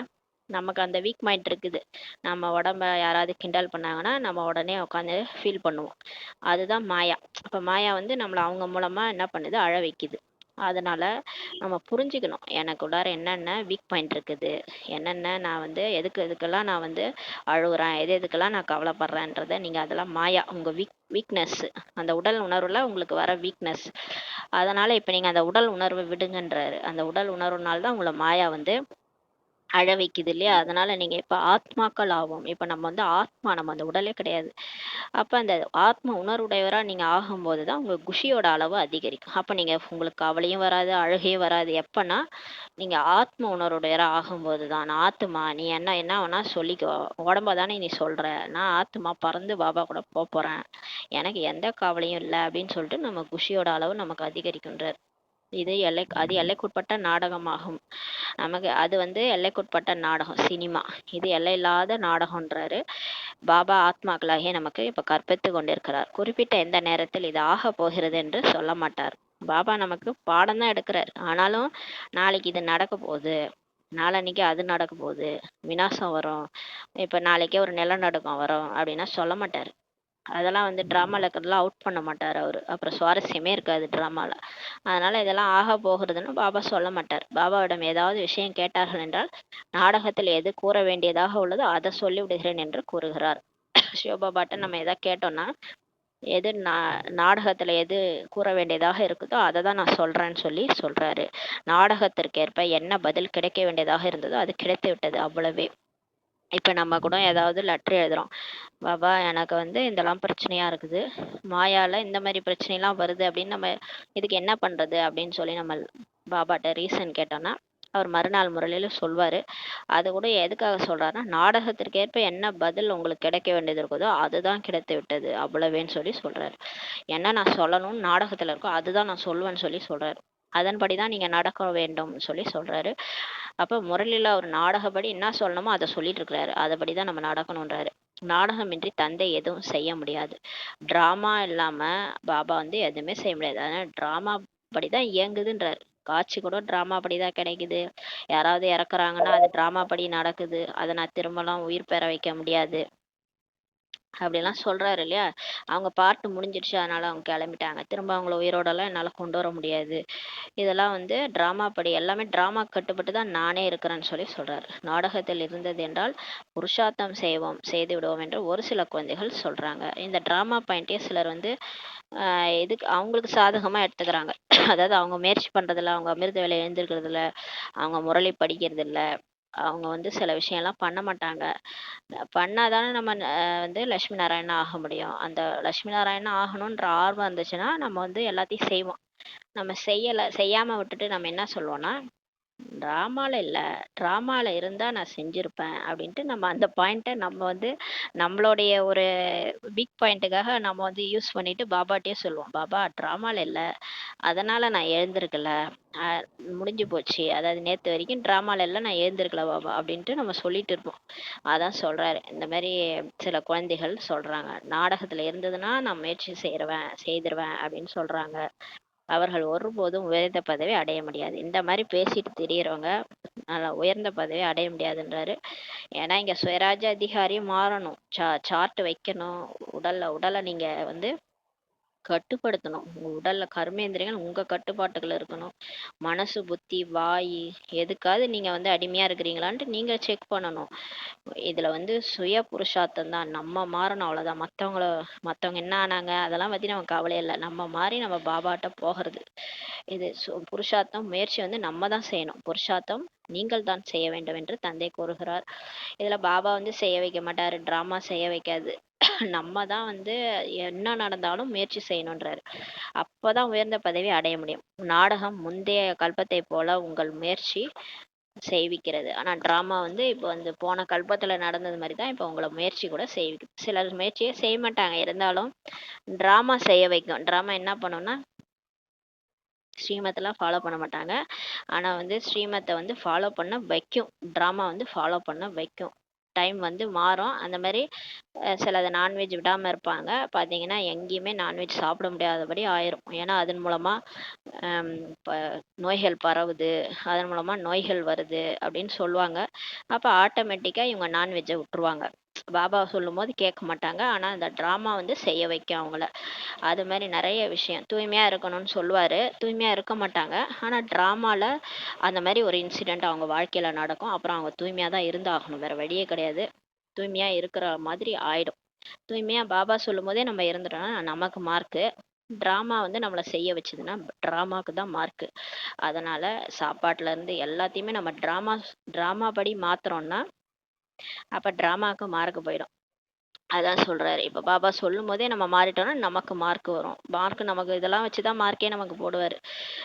நமக்கு அந்த வீக் மைண்ட் இருக்குது. நம்ம உடம்ப யாராவது கிண்டல் பண்ணாங்கன்னா நம்ம உடனே உட்காந்து ஃபீல் பண்ணுவோம். அதுதான் மாயா. அப்ப மாயா வந்து நம்மளை அவங்க மூலமா என்ன பண்ணுது, அழ வைக்குது. அதனால நம்ம புரிஞ்சுக்கணும், எனக்கு உள்ளார என்னென்ன வீக் பாயிண்ட் இருக்குது, என்னென்ன நான் வந்து எதுக்கெல்லாம் நான் வந்து அழுகுறேன், எதுக்கெல்லாம் நான் கவலைப்படுறேன்றதை நீங்க அதெல்லாம் மாயா, உங்க வீக்னஸ், அந்த உடல் உணர்வுல உங்களுக்கு வர வீக்னஸ். அதனால இப்ப நீங்க அந்த உடல் உணர்வை விடுங்கன்றாரு. அந்த உடல் உணர்வுனால தான் உங்களை மாயா வந்து அழ வைக்குது இல்லையா. அதனால நீங்க இப்ப ஆத்மாக்கள் ஆவோம். இப்ப நம்ம வந்து ஆத்மா, நம்ம அந்த உடலே கிடையாது. அப்ப அந்த ஆத்ம உணர்வுடையவரா நீங்க ஆகும்போதுதான் உங்க குஷியோட அளவு அதிகரிக்கும். அப்ப நீங்க உங்களுக்கு கவலையும் வராது, அழுகையும் வராது. எப்பன்னா நீங்க ஆத்ம உணர்வுடையரா ஆகும்போது தான், நான் ஆத்துமா நீ என்ன என்ன வேணா சொல்லிக்கோ, உடம்ப தானே நீ சொல்ற, நான் ஆத்துமா பறந்து பாபா கூட போறேன், எனக்கு எந்த கவலையும் இல்லை அப்படின்னு சொல்லிட்டு நம்ம குஷியோட அளவு நமக்கு அதிகரிக்கின்றார். இது அது எல்லைக்குட்பட்ட நாடகமாகும். நமக்கு அது வந்து எல்லைக்குட்பட்ட நாடகம், சினிமா. இது எல்லையில்லாத நாடகம்ன்றாரு பாபா. ஆத்மாக்களாகிய நமக்கு இப்ப கற்பித்து கொண்டிருக்கிறார். குறிப்பிட்ட எந்த நேரத்தில் இது ஆக போகிறது என்று சொல்ல மாட்டார். பாபா நமக்கு பாடம் தான் எடுக்கிறார். ஆனாலும் நாளைக்கு இது நடக்க போகுது, நாளன்னைக்கு அது நடக்க போகுது, விநாசம் வரும், இப்ப நாளைக்கே ஒரு நிலநடுக்கம் வரும் அப்படின்னா சொல்ல மாட்டாரு. அதெல்லாம் வந்து ட்ராமால இருக்கிறதெல்லாம் அவுட் பண்ண மாட்டார் அவரு. அப்புறம் சுவாரஸ்யமே இருக்காது ட்ராமால. அதனால இதெல்லாம் ஆக போகிறதுன்னு பாபா சொல்ல மாட்டார். பாபாவிடம் ஏதாவது விஷயம் கேட்டார்கள் என்றால், நாடகத்தில் எது கூற வேண்டியதாக உள்ளதோ அதை சொல்லி விடுகிறேன் என்று கூறுகிறார். சிவபாபாட்ட நம்ம எதாவது கேட்டோம்னா, எது நாடகத்துல எது கூற வேண்டியதாக இருக்குதோ அதை தான் நான் சொல்றேன்னு சொல்றாரு. நாடகத்திற்கேற்ப என்ன பதில் கிடைக்க வேண்டியதாக இருந்ததோ அது கிடைத்து விட்டது, அவ்வளவே. இப்ப நம்ம கூட ஏதாவது லெட்டர் எழுதுறோம், பாபா எனக்கு வந்து இதெல்லாம் பிரச்சனையா இருக்குது, மாயால இந்த மாதிரி பிரச்சனைலாம் வருது அப்படின்னு நம்ம இதுக்கு என்ன பண்றது அப்படின்னு சொல்லி நம்ம பாபாட்ட ரீசன் கேட்டோம்னா, அவர் மறுநாள் முறையில சொல்வாரு. அது கூட எதுக்காக சொல்றாருன்னா, நாடகத்திற்கேற்ப என்ன பதில் உங்களுக்கு கிடைக்க வேண்டியது இருக்குதோ அதுதான் கிடைத்து விட்டது, அவ்வளவேன்னு சொல்றாரு. என்ன நான் சொல்லணும்னு நாடகத்துல இருக்கோ அதுதான் நான் சொல்லுவேன்னு சொல்றாரு. அதன்படிதான் நீங்க நடக்க வேண்டும் சொல்றாரு. அப்ப முரளில ஒரு நாடகப்படி என்ன சொல்லணுமோ அதை சொல்லிட்டு இருக்கிறாரு. அதுபடிதான் நம்ம நடக்கணும்ன்றாரு. நாடகமின்றி தந்தை எதுவும் செய்ய முடியாது. டிராமா இல்லாம பாபா வந்து எதுவுமே செய்ய முடியாது. அதனால டிராமா படிதான் இயங்குதுன்றாரு. காட்சி கூட டிராமா படிதான் கிடைக்குது. யாராவது இறக்குறாங்கன்னா அது டிராமா படி நடக்குது. அதை நான் திரும்பலாம் உயிர் பெற வைக்க முடியாது அப்படிலாம் சொல்றாரு இல்லையா. அவங்க பாட்டு முடிஞ்சிடுச்சு, அதனால அவங்க கிளம்பிட்டாங்க, திரும்ப அவங்கள உயிரோடலாம் என்னால கொண்டு வர முடியாது. இதெல்லாம் வந்து டிராமா படி, எல்லாமே டிராமா கட்டுப்பட்டு தான் நானே இருக்கிறேன்னு சொல்றாரு. நாடகத்தில் இருந்தது என்றால் புருஷார்த்தம் செய்து விடுவோம் என்று ஒரு சில குழந்தைகள் சொல்றாங்க. இந்த டிராமா பாயிண்டே சிலர் வந்து இதுக்கு அவங்களுக்கு சாதகமா எடுத்துக்கிறாங்க. அதாவது அவங்க முயற்சி பண்றதில்ல, அவங்க அமிர்த வேலை எழுந்திருக்கிறது இல்ல, அவங்க முரளி படிக்கிறது இல்ல, அவங்க வந்து சில விஷயம்லாம் பண்ண மாட்டாங்க. பண்ணாதானே நம்ம வந்து லட்சுமி நாராயணா ஆக முடியும். அந்த லட்சுமி நாராயணா ஆகணுன்ற ஆர்வம் இருந்துச்சுன்னா நம்ம வந்து எல்லாத்தையும் செய்வோம். நம்ம செய்யாம விட்டுட்டு நம்ம என்ன சொல்லுவோம்னா, டிராமால இல்ல, டிராமால இருந்தா நான் செஞ்சிருப்பேன் அப்படின்ட்டு நம்ம அந்த பாயிண்ட்டை நம்ம வந்து நம்மளுடைய ஒரு வீக் பாயிண்ட்டுக்காக நம்ம வந்து யூஸ் பண்ணிட்டு பாபாட்டே சொல்லுவோம், பாபா டிராமால இல்ல, அதனால நான் எழுந்திருக்கல, முடிஞ்சு போச்சு, அதாவது நேத்து வரைக்கும் டிராமால இல்ல, நான் எழுந்திருக்கல பாபா அப்படின்ட்டு நம்ம சொல்லிட்டு இருப்போம். அதான் சொல்றாரு. இந்த மாதிரி சில குழந்தைகள் சொல்றாங்க, நாடகத்துல இருந்ததுன்னா நான் முயற்சி செய்திருவேன் அப்படின்னு சொல்றாங்க. அவர்கள் ஒருபோதும் உயர்ந்த பதவி அடைய முடியாது. இந்த மாதிரி பேசிட்டு திரியறவங்க நல்லா உயர்ந்த பதவி அடைய முடியாதுன்றாரு. ஏன்னா இங்க சுயராஜ்ய அதிகாரி மாறணும், சார்ட் வைக்கணும், உடலை நீங்க வந்து கட்டுப்படுத்தணும். உங்க உடல்ல கர்மேந்திரியங்கள் உங்க கட்டுப்பாட்டுக்குள்ள இருக்கணும். மனசு, புத்தி, வாய் எதுக்காவது நீங்க வந்து அடிமையா இருக்கிறீங்களான்ட்டு நீங்க செக் பண்ணணும். இதுல வந்து சுய புருஷார்த்தம் தான். நம்ம மாறணும், அவ்வளவுதான். மத்தவங்க என்ன ஆனாங்க அதெல்லாம் பத்தி நமக்கு கவலை இல்லை. நம்ம மாறி நம்ம பாபாட்ட போகிறது. இது புருஷார்த்தம், முயற்சி வந்து நம்ம தான் செய்யணும். புருஷார்த்தம் நீங்கள் தான் செய்ய வேண்டும் என்று தந்தை கூறுகிறார். இதுல பாபா வந்து செய்ய வைக்க மாட்டாரு, டிராமா செய்ய வைக்காது. நம்ம தான் வந்து என்ன நடந்தாலும் முயற்சி செய்யணுன்றாரு. அப்பதான் உயர்ந்த பதவி அடைய முடியும். நாடகம் முந்தைய கல்பத்தை போல உங்கள் முயற்சி செய்விக்கிறது. ஆனா டிராமா வந்து இப்போ வந்து போன கல்பத்துல நடந்தது மாதிரி தான் இப்போ உங்களை முயற்சி கூட செய்விக்கும். சிலர் முயற்சியே செய்ய மாட்டாங்க, இருந்தாலும் டிராமா செய்ய வைக்கும். டிராமா என்ன பண்ணும்னா, ஸ்ரீமத்தெல்லாம் ஃபாலோ பண்ண மாட்டாங்க, ஆனா வந்து ஸ்ரீமத்தை வந்து ஃபாலோ பண்ண வைக்கும். டிராமா வந்து ஃபாலோ பண்ண வைக்கும். டைம் வந்து மாறும். அந்த மாதிரி சிலது நான்வெஜ் விடாம இருப்பாங்க. பார்த்தீங்கன்னா எங்கேயுமே நான்வெஜ் சாப்பிட முடியாதபடி ஆயிரும். ஏன்னா அதன் மூலமா இப்போ நோய்கள் பரவுது, அதன் மூலமா நோய்கள் வருது அப்படின்னு சொல்லுவாங்க. அப்போ ஆட்டோமேட்டிக்காக இவங்க நான்வெஜ்ஜை விட்டுருவாங்க. பாபா சொல்லும் போது கேட்க மாட்டாங்க, ஆனால் அந்த ட்ராமா வந்து செய்ய வைக்கும் அவங்கள. அது மாதிரி நிறைய விஷயம். தூய்மையா இருக்கணும்னு சொல்லுவாரு, தூய்மையா இருக்க மாட்டாங்க. ஆனால் ட்ராமால அந்த மாதிரி ஒரு இன்சிடென்ட் அவங்க வாழ்க்கையில நடக்கும். அப்புறம் அவங்க தூய்மையா தான் இருந்தாகணும், வேற வழியே கிடையாது. தூய்மையா இருக்கிற மாதிரி ஆயிடும். தூய்மையா பாபா சொல்லும் போதே நம்ம இருந்துட்டோம்னா நமக்கு மார்க்கு. டிராமா வந்து நம்மளை செய்ய வச்சதுன்னா டிராமாக்கு தான் மார்க்கு. அதனால சாப்பாட்டுல இருந்து எல்லாத்தையுமே நம்ம டிராமா படி மாத்துறோம்னா அப்ப டிராமாக்கு மார்க் போயிடும். அதான் சொல்றாரு. இப்ப பாபா சொல்லும் போதே நம்ம மாறிட்டோம்னா நமக்கு மார்க் வரும். மார்க் நமக்கு இதெல்லாம் வச்சுதான் மார்க்கே நமக்கு போடுவாரு.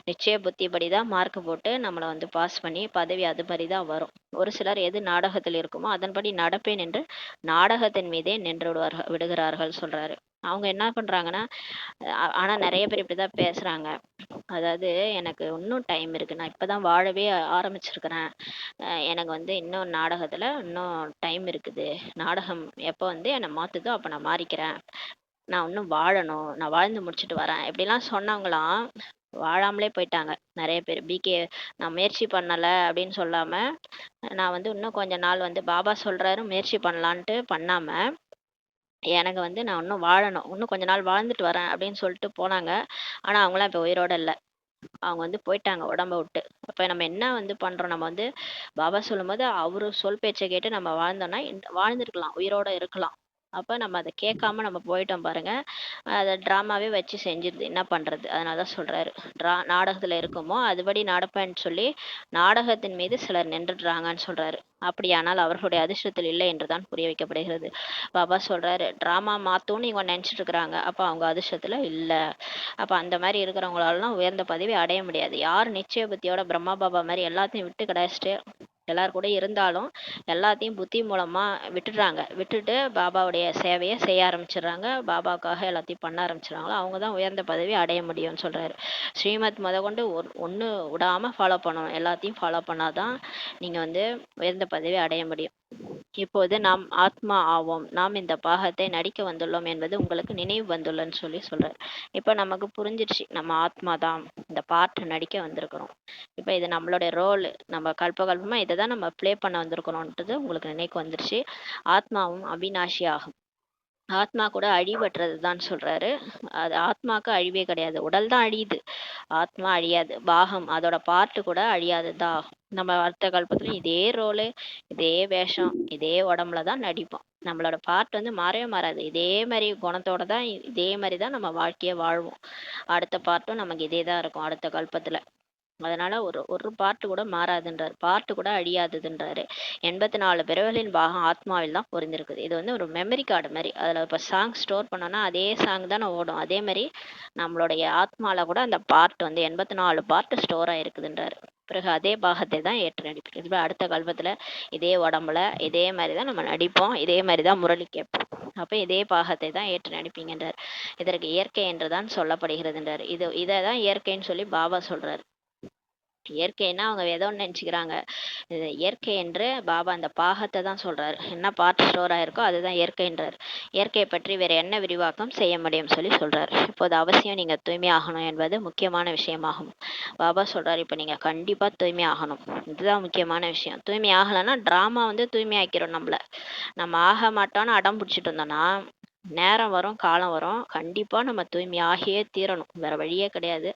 நிச்சய புத்திப்படி தான் மார்க் போட்டு நம்மள வந்து பாஸ் பண்ணி பதவி அது மாதிரி தான் வரும். ஒரு சிலர் எது நாடகத்தில் இருக்குமோ அதன்படி நடப்பேன் என்று நாடகத்தின் மீதே நின்று விடுகிறார்கள் சொல்றாரு. அவங்க என்ன பண்றாங்கன்னா, ஆனா நிறைய பேர் இப்படிதான் பேசுறாங்க. அதாவது எனக்கு இன்னும் டைம் இருக்கு. நான் இப்பதான் வாழவே ஆரம்பிச்சிருக்கிறேன். எனக்கு வந்து இன்னும் நாடகத்துல இன்னும் டைம் இருக்குது. நாடகம் எப்போ வந்து என்னை மாத்துதோ அப்ப நான் மாறிக்கிறேன். நான் இன்னும் வாழணும். நான் வாழ்ந்து முடிச்சுட்டு வரேன். இப்படிலாம் சொன்னவங்களாம் வாழாமலே போயிட்டாங்க. நிறைய பேர் பிகே நான் முயற்சி பண்ணல அப்படின்னு சொல்லாம, நான் வந்து இன்னும் கொஞ்ச நாள் வந்து பாபா சொல்றாரு முயற்சி பண்ணலான்ட்டு பண்ணாம, எனக்கு வந்து நான் இன்னும் வாழணும். இன்னும் கொஞ்ச நாள் வாழ்ந்துட்டு வரேன் அப்படின்னு சொல்லிட்டு போனாங்க. ஆனா அவங்களாம் இப்ப உயிரோட இல்ல. அவங்க வந்து போயிட்டாங்க உடம்ப விட்டு. அப்ப நம்ம என்ன வந்து பண்றோம்? நம்ம வந்து பாபா சொல்லும்போது அவரு சொல் பேச்சை கேட்டு நம்ம வாழ்ந்தோம்னா வாழ்ந்திருக்கலாம், உயிரோட இருக்கலாம். அப்ப நம்ம அதை கேட்காம நம்ம போயிட்டோம் பாருங்க. அதை டிராமாவே வச்சு செஞ்சிருது. என்ன பண்றது? அதனாலதான் சொல்றாரு, நாடகத்துல இருக்குமோ அதுபடி நடப்பேன்னு சொல்லி நாடகத்தின் மீது சிலர் நின்றுடுறாங்கன்னு சொல்றாரு. அப்படியானால் அவர்களுடைய அதிர்ஷ்டத்தில் இல்லை என்றுதான் புரிய வைக்கப்படுகிறது. பாபா சொல்றாரு, டிராமா மாத்தோன்னு இவங்க நினைச்சிட்டு இருக்கிறாங்க. அப்ப அவங்க அதிர்ஷ்டத்துல இல்ல. அப்ப அந்த மாதிரி இருக்கிறவங்களாலாம் உயர்ந்த பதவி அடைய முடியாது. யார் நிச்சய புத்தியோட பிரம்மா பாபா மாதிரி எல்லாத்தையும் விட்டு கடாச்சிட்டு எல்லார் கூட இருந்தாலும் எல்லாத்தையும் புத்தி மூலமா விட்டுடுறாங்க. விட்டுட்டு பாபாவுடைய சேவையை செய்ய ஆரம்பிச்சிடுறாங்க. பாபாவுக்காக எல்லாத்தையும் பண்ண ஆரம்பிச்சிடுறாங்களோ அவங்க தான் உயர்ந்த பதவி அடைய முடியும்னு சொல்றாரு. ஸ்ரீமத் முதற்கொண்டு ஒன்று விடாம ஃபாலோ பண்ணணும். எல்லாத்தையும் ஃபாலோ பண்ணாதான் நீங்க வந்து உயர்ந்த பதவி அடைய முடியும். இப்போது நாம் ஆத்மா ஆவோம். நாம் இந்த பாகத்தை நடிக்க வந்துள்ளோம் என்பது உங்களுக்கு நினைவு வந்துள்ளன்னு சொல்றாரு. இப்ப நமக்கு புரிஞ்சிடுச்சு, நம்ம ஆத்மா தான் இந்த பாட்டு நடிக்க வந்திருக்கிறோம். இப்ப இது நம்மளுடைய ரோல். நம்ம கல்பமா இதை தான் நம்ம ப்ளே பண்ண வந்திருக்கிறோம்ன்றது உங்களுக்கு நினைவுக்கு வந்துருச்சு. ஆத்மாவும் அவிநாஷி ஆகும். ஆத்மா கூட அழிவற்றது தான் சொல்றாரு. அது ஆத்மாக்கு அழிவே கிடையாது. உடல் தான் அழியுது, ஆத்மா அழியாது. பாகம் அதோட பார்ட்டு கூட அழியாததா. நம்ம அடுத்த கல்பத்துல இதே ரோலு, இதே வேஷம், இதே உடம்புல தான் நடிப்போம். நம்மளோட பார்ட் வந்து மாறவே மாறாது. இதே மாதிரி குணத்தோட தான் இதே மாதிரி தான் நம்ம வாழ்க்கைய வாழ்வோம். அடுத்த பார்ட்டும் நமக்கு இதே தான் இருக்கும் அடுத்த கல்பத்துல. அதனால ஒரு ஒரு பார்ட்டு கூட மாறாதுன்றாரு, பார்ட்டு கூட அழியாதுன்றாரு. 84 பிறவிகளின் பாகம் ஆத்மாவில் தான் பொருந்திருக்குது. இது வந்து ஒரு மெமரி கார்டு மாதிரி. அதுல இப்ப சாங் ஸ்டோர் பண்ணோம்னா அதே சாங் தானே ஓடும். அதே மாதிரி நம்மளுடைய ஆத்மால கூட அந்த பார்ட் வந்து 84 பார்ட் ஸ்டோர் ஆயிருக்குதுன்றாரு. பிறகு அதே பாகத்தை தான் ஏற்று நடிப்பிருக்கு. இப்ப அடுத்த கல்பத்துல இதே உடம்புல இதே மாதிரிதான் நம்ம நடிப்போம். இதே மாதிரிதான் முரளி கேட்போம். அப்ப இதே பாகத்தை தான் ஏற்று நடிப்பீங்கன்றார். இதற்கு இயற்கை என்றுதான் சொல்லப்படுகிறதுன்றார். இதைதான் இயற்கைன்னு சொல்லி பாபா சொல்றாரு. இயற்கைன்னா அவங்க ஏதோ ஒன்று நினச்சிக்கிறாங்க. இது இயற்கை என்று பாபா அந்த பாகத்தை தான் சொல்றாரு. என்ன பார்ட் ஸ்டோர் ஆயிருக்கோ அதுதான் இயற்கைன்றார். இயற்கையை பற்றி வேற என்ன விரிவாக்கம் செய்ய முடியும் சொல்றாரு. இப்போது அவசியம் நீங்க தூய்மை ஆகணும் என்பது முக்கியமான விஷயமாகும். பாபா சொல்றாரு, இப்ப நீங்க கண்டிப்பா தூய்மை ஆகணும். இதுதான் முக்கியமான விஷயம். தூய்மை ஆகலைன்னா டிராமா வந்து தூய்மை ஆக்கிறோம் நம்மள. நம்ம ஆக மாட்டோம்னு அடம் பிடிச்சிட்டு இருந்தோம்னா நேரம் வரும், காலம் வரும், கண்டிப்பா நம்ம தூய்மை ஆகியே தீரணும். வேற வழியே கிடையாது.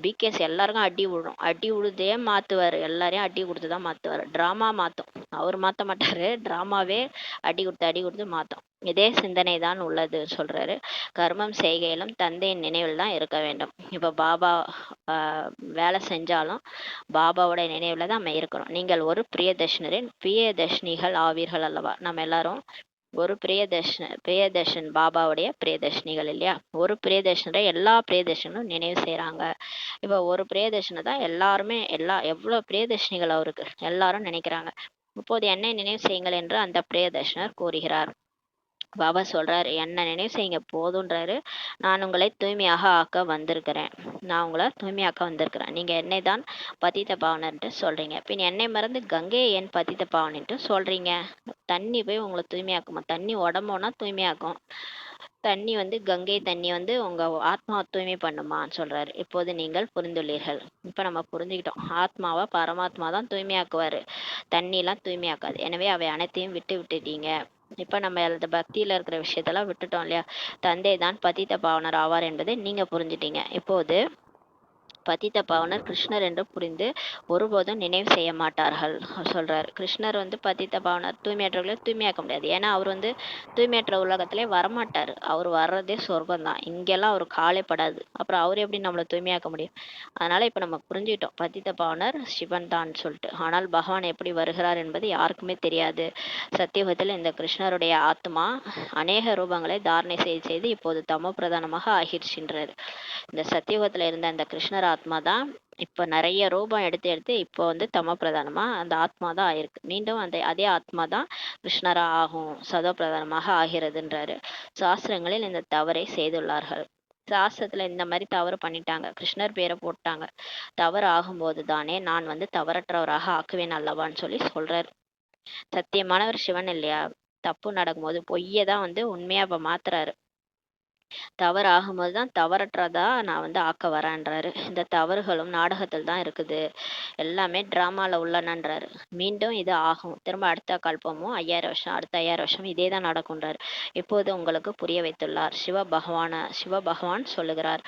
பிகேஸ் எல்லாருக்கும் அடி விழும். அடி விழுதே மாத்துவாரு. எல்லாரையும் அடி கொடுத்துதான் மாத்துவாரு. டிராமா மாத்தும். அவர் மாத்த மாட்டாரு, டிராமாவே அடி கொடுத்து மாத்தும். இதே சிந்தனை தான் உள்ளது சொல்றாரு. கர்மம் செய்கையிலும் தந்தையின் நினைவில் தான் இருக்க வேண்டும். இப்ப பாபா வேலை செஞ்சாலும் பாபாவோட நினைவுல தான் நம்ம இருக்கிறோம். நீங்கள் ஒரு பிரியதர்ஷினிகள் ஆவீர்கள் அல்லவா. நம்ம எல்லாரும் ஒரு பிரியதர்ஷன் பாபாவுடைய பிரியதர்ஷினிகள் இல்லையா. ஒரு பிரியதர்ஷனரை எல்லா பிரியதர்ஷனும் நினைவு செய்யறாங்க. இப்ப ஒரு பிரியதர்ஷனை தான் எல்லாருமே எவ்வளவு பிரியதர்ஷினிகள் அவருக்கு எல்லாரும் நினைக்கிறாங்க. இப்போது என்னை நினைவு செய்யுங்கள் என்று அந்த பிரியதர்ஷனர் கூறுகிறார். பாபா சொல்றாரு, என்ன நினைவு செய்யுங்க போதுன்றாரு. நான் உங்களை தூய்மையாக ஆக்க வந்திருக்கிறேன். நான் உங்களை தூய்மையாக்க வந்திருக்கிறேன். நீங்க என்னை தான் பதித்த பாவனன்ட்டு சொல்றீங்க. பின் என்னை மறந்து கங்கையை ஏன் பதித்த பாவனன்ட்டு சொல்றீங்க. தண்ணி போய் உங்களை தூய்மையாக்குமா? தண்ணி உடம்போனா தூய்மையாக்கும். தண்ணி வந்து கங்கை தண்ணி வந்து உங்க ஆத்மாவை தூய்மை பண்ணுமான்னு சொல்றாரு. இப்போது நீங்கள் புரிந்துள்ளீர்கள். இப்ப நம்ம புரிஞ்சுக்கிட்டோம், ஆத்மாவை பரமாத்மா தான் தூய்மையாக்குவாரு. தண்ணி எல்லாம் தூய்மையாக்காது. எனவே அவை அனைத்தையும் விட்டுட்டீங்க. இப்ப நம்ம அந்த பக்தியில இருக்கிற விஷயத்தெல்லாம் விட்டுட்டோம் இல்லையா. தந்தை தான் பதித்த பாவனர் ஆவார் என்பதை நீங்க புரிஞ்சுட்டீங்க. இப்போது பதித்த பாவனர் கிருஷ்ணர் என்று புரிந்து ஒருபோதும் நினைவு செய்ய மாட்டார்கள் சொல்றாரு. கிருஷ்ணர் வந்து பதித்த பாவனர் தூய்மையற்றவர்களை தூய்மையாக்க முடியாது. ஏன்னா அவர் வந்து தூய்மையற்ற உலகத்திலே வரமாட்டார். அவர் வர்றதே சொர்க்கம் தான். இங்கெல்லாம் அவர் காலே படாது. அப்புறம் அவர் எப்படி நம்மளை தூய்மையாக்க முடியும்? அதனால இப்ப நம்ம புரிஞ்சுக்கிட்டோம், பதித்த பாவனர் சிவன் தான் சொல்லிட்டு. ஆனால் பகவான் எப்படி வருகிறார் என்பது யாருக்குமே தெரியாது. சத்தியுகத்தில் இந்த கிருஷ்ணருடைய ஆத்மா அநேக ரூபங்களை தாரணை செய்து செய்து இப்போது தமோ பிரதானமாக ஆகிடுச்சுன்றாரு. இந்த சத்தியுகத்துல இருந்த அந்த கிருஷ்ணர் ஆத்மா தான் இப்ப நிறைய ரூபம் எடுத்து எடுத்து இப்போ வந்து தம பிரதானமா அந்த ஆத்மா தான் ஆயிருக்கு. மீண்டும் அந்த அதே ஆத்மா தான் கிருஷ்ணரா ஆகும், சதோ பிரதானமாக ஆகிறதுன்றாரு. சாஸ்திரங்களில் இந்த தவறை செய்துள்ளார்கள். சாஸ்திரத்துல இந்த மாதிரி தவறு பண்ணிட்டாங்க, கிருஷ்ணர் பேரை போட்டாங்க. தவறு ஆகும்போது தானே நான் வந்து தவறற்றவராக ஆக்குவேன் அல்லவான்னு சொல்லி சொல்றாரு. சத்தியமானவர் சிவன் இல்லையா? தப்பு நடக்கும்போது பொய்யை தான் வந்து உண்மையா இப்ப மாத்துறாரு. தவறு ஆகும்போது தான் தவறற்றதா நான் வந்து ஆக்க வரேன்றாரு. இந்த தவறுகளும் நாடகத்தில் தான் இருக்குது, எல்லாமே டிராமால உள்ளனன்றாரு. மீண்டும் இது ஆகும், திரும்ப அடுத்த கல்பமும் 5000 வருஷம், அடுத்த 5000 வருஷம் இதே தான் நடக்கும்ன்றாரு. இப்போது உங்களுக்கு புரிய வைத்துள்ளார். சிவபகவான் சொல்லுகிறார்.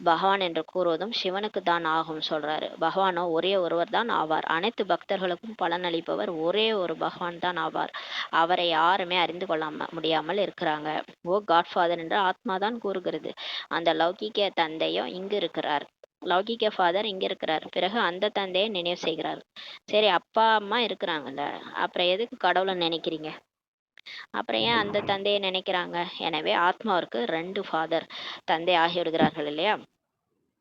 பகவான் என்று கூறுவதும் சிவனுக்கு தான் ஆகும் சொல்றாரு. பகவானோ ஒரே ஒருவர் தான் ஆவார். அனைத்து பக்தர்களுக்கும் பலன் அளிப்பவர் ஒரே ஒரு பகவான் தான் ஆவார். அவரை யாருமே அறிந்து கொள்ள முடியாமல் இருக்கிறாங்க. ஓ காட்ஃபாதர் என்று ஆத்மா தான் கூறுகிறது. அந்த லௌகிக தந்தையும் இங்கு இருக்கிறார். லௌகிக ஃபாதர் இங்க இருக்கிறார். பிறகு அந்த தந்தையை நினைவு செய்கிறார். சரி, அப்பா அம்மா இருக்கிறாங்கல்ல, அப்புறம் எதுக்கு கடவுளை நினைக்கிறீங்க? அப்புறம் ஏன் அந்த தந்தையை நினைக்கிறாங்க? எனவே ஆத்மாவிற்கு 2 ஃபாதர், தந்தை ஆகிவிடுகிறார்கள் இல்லையா?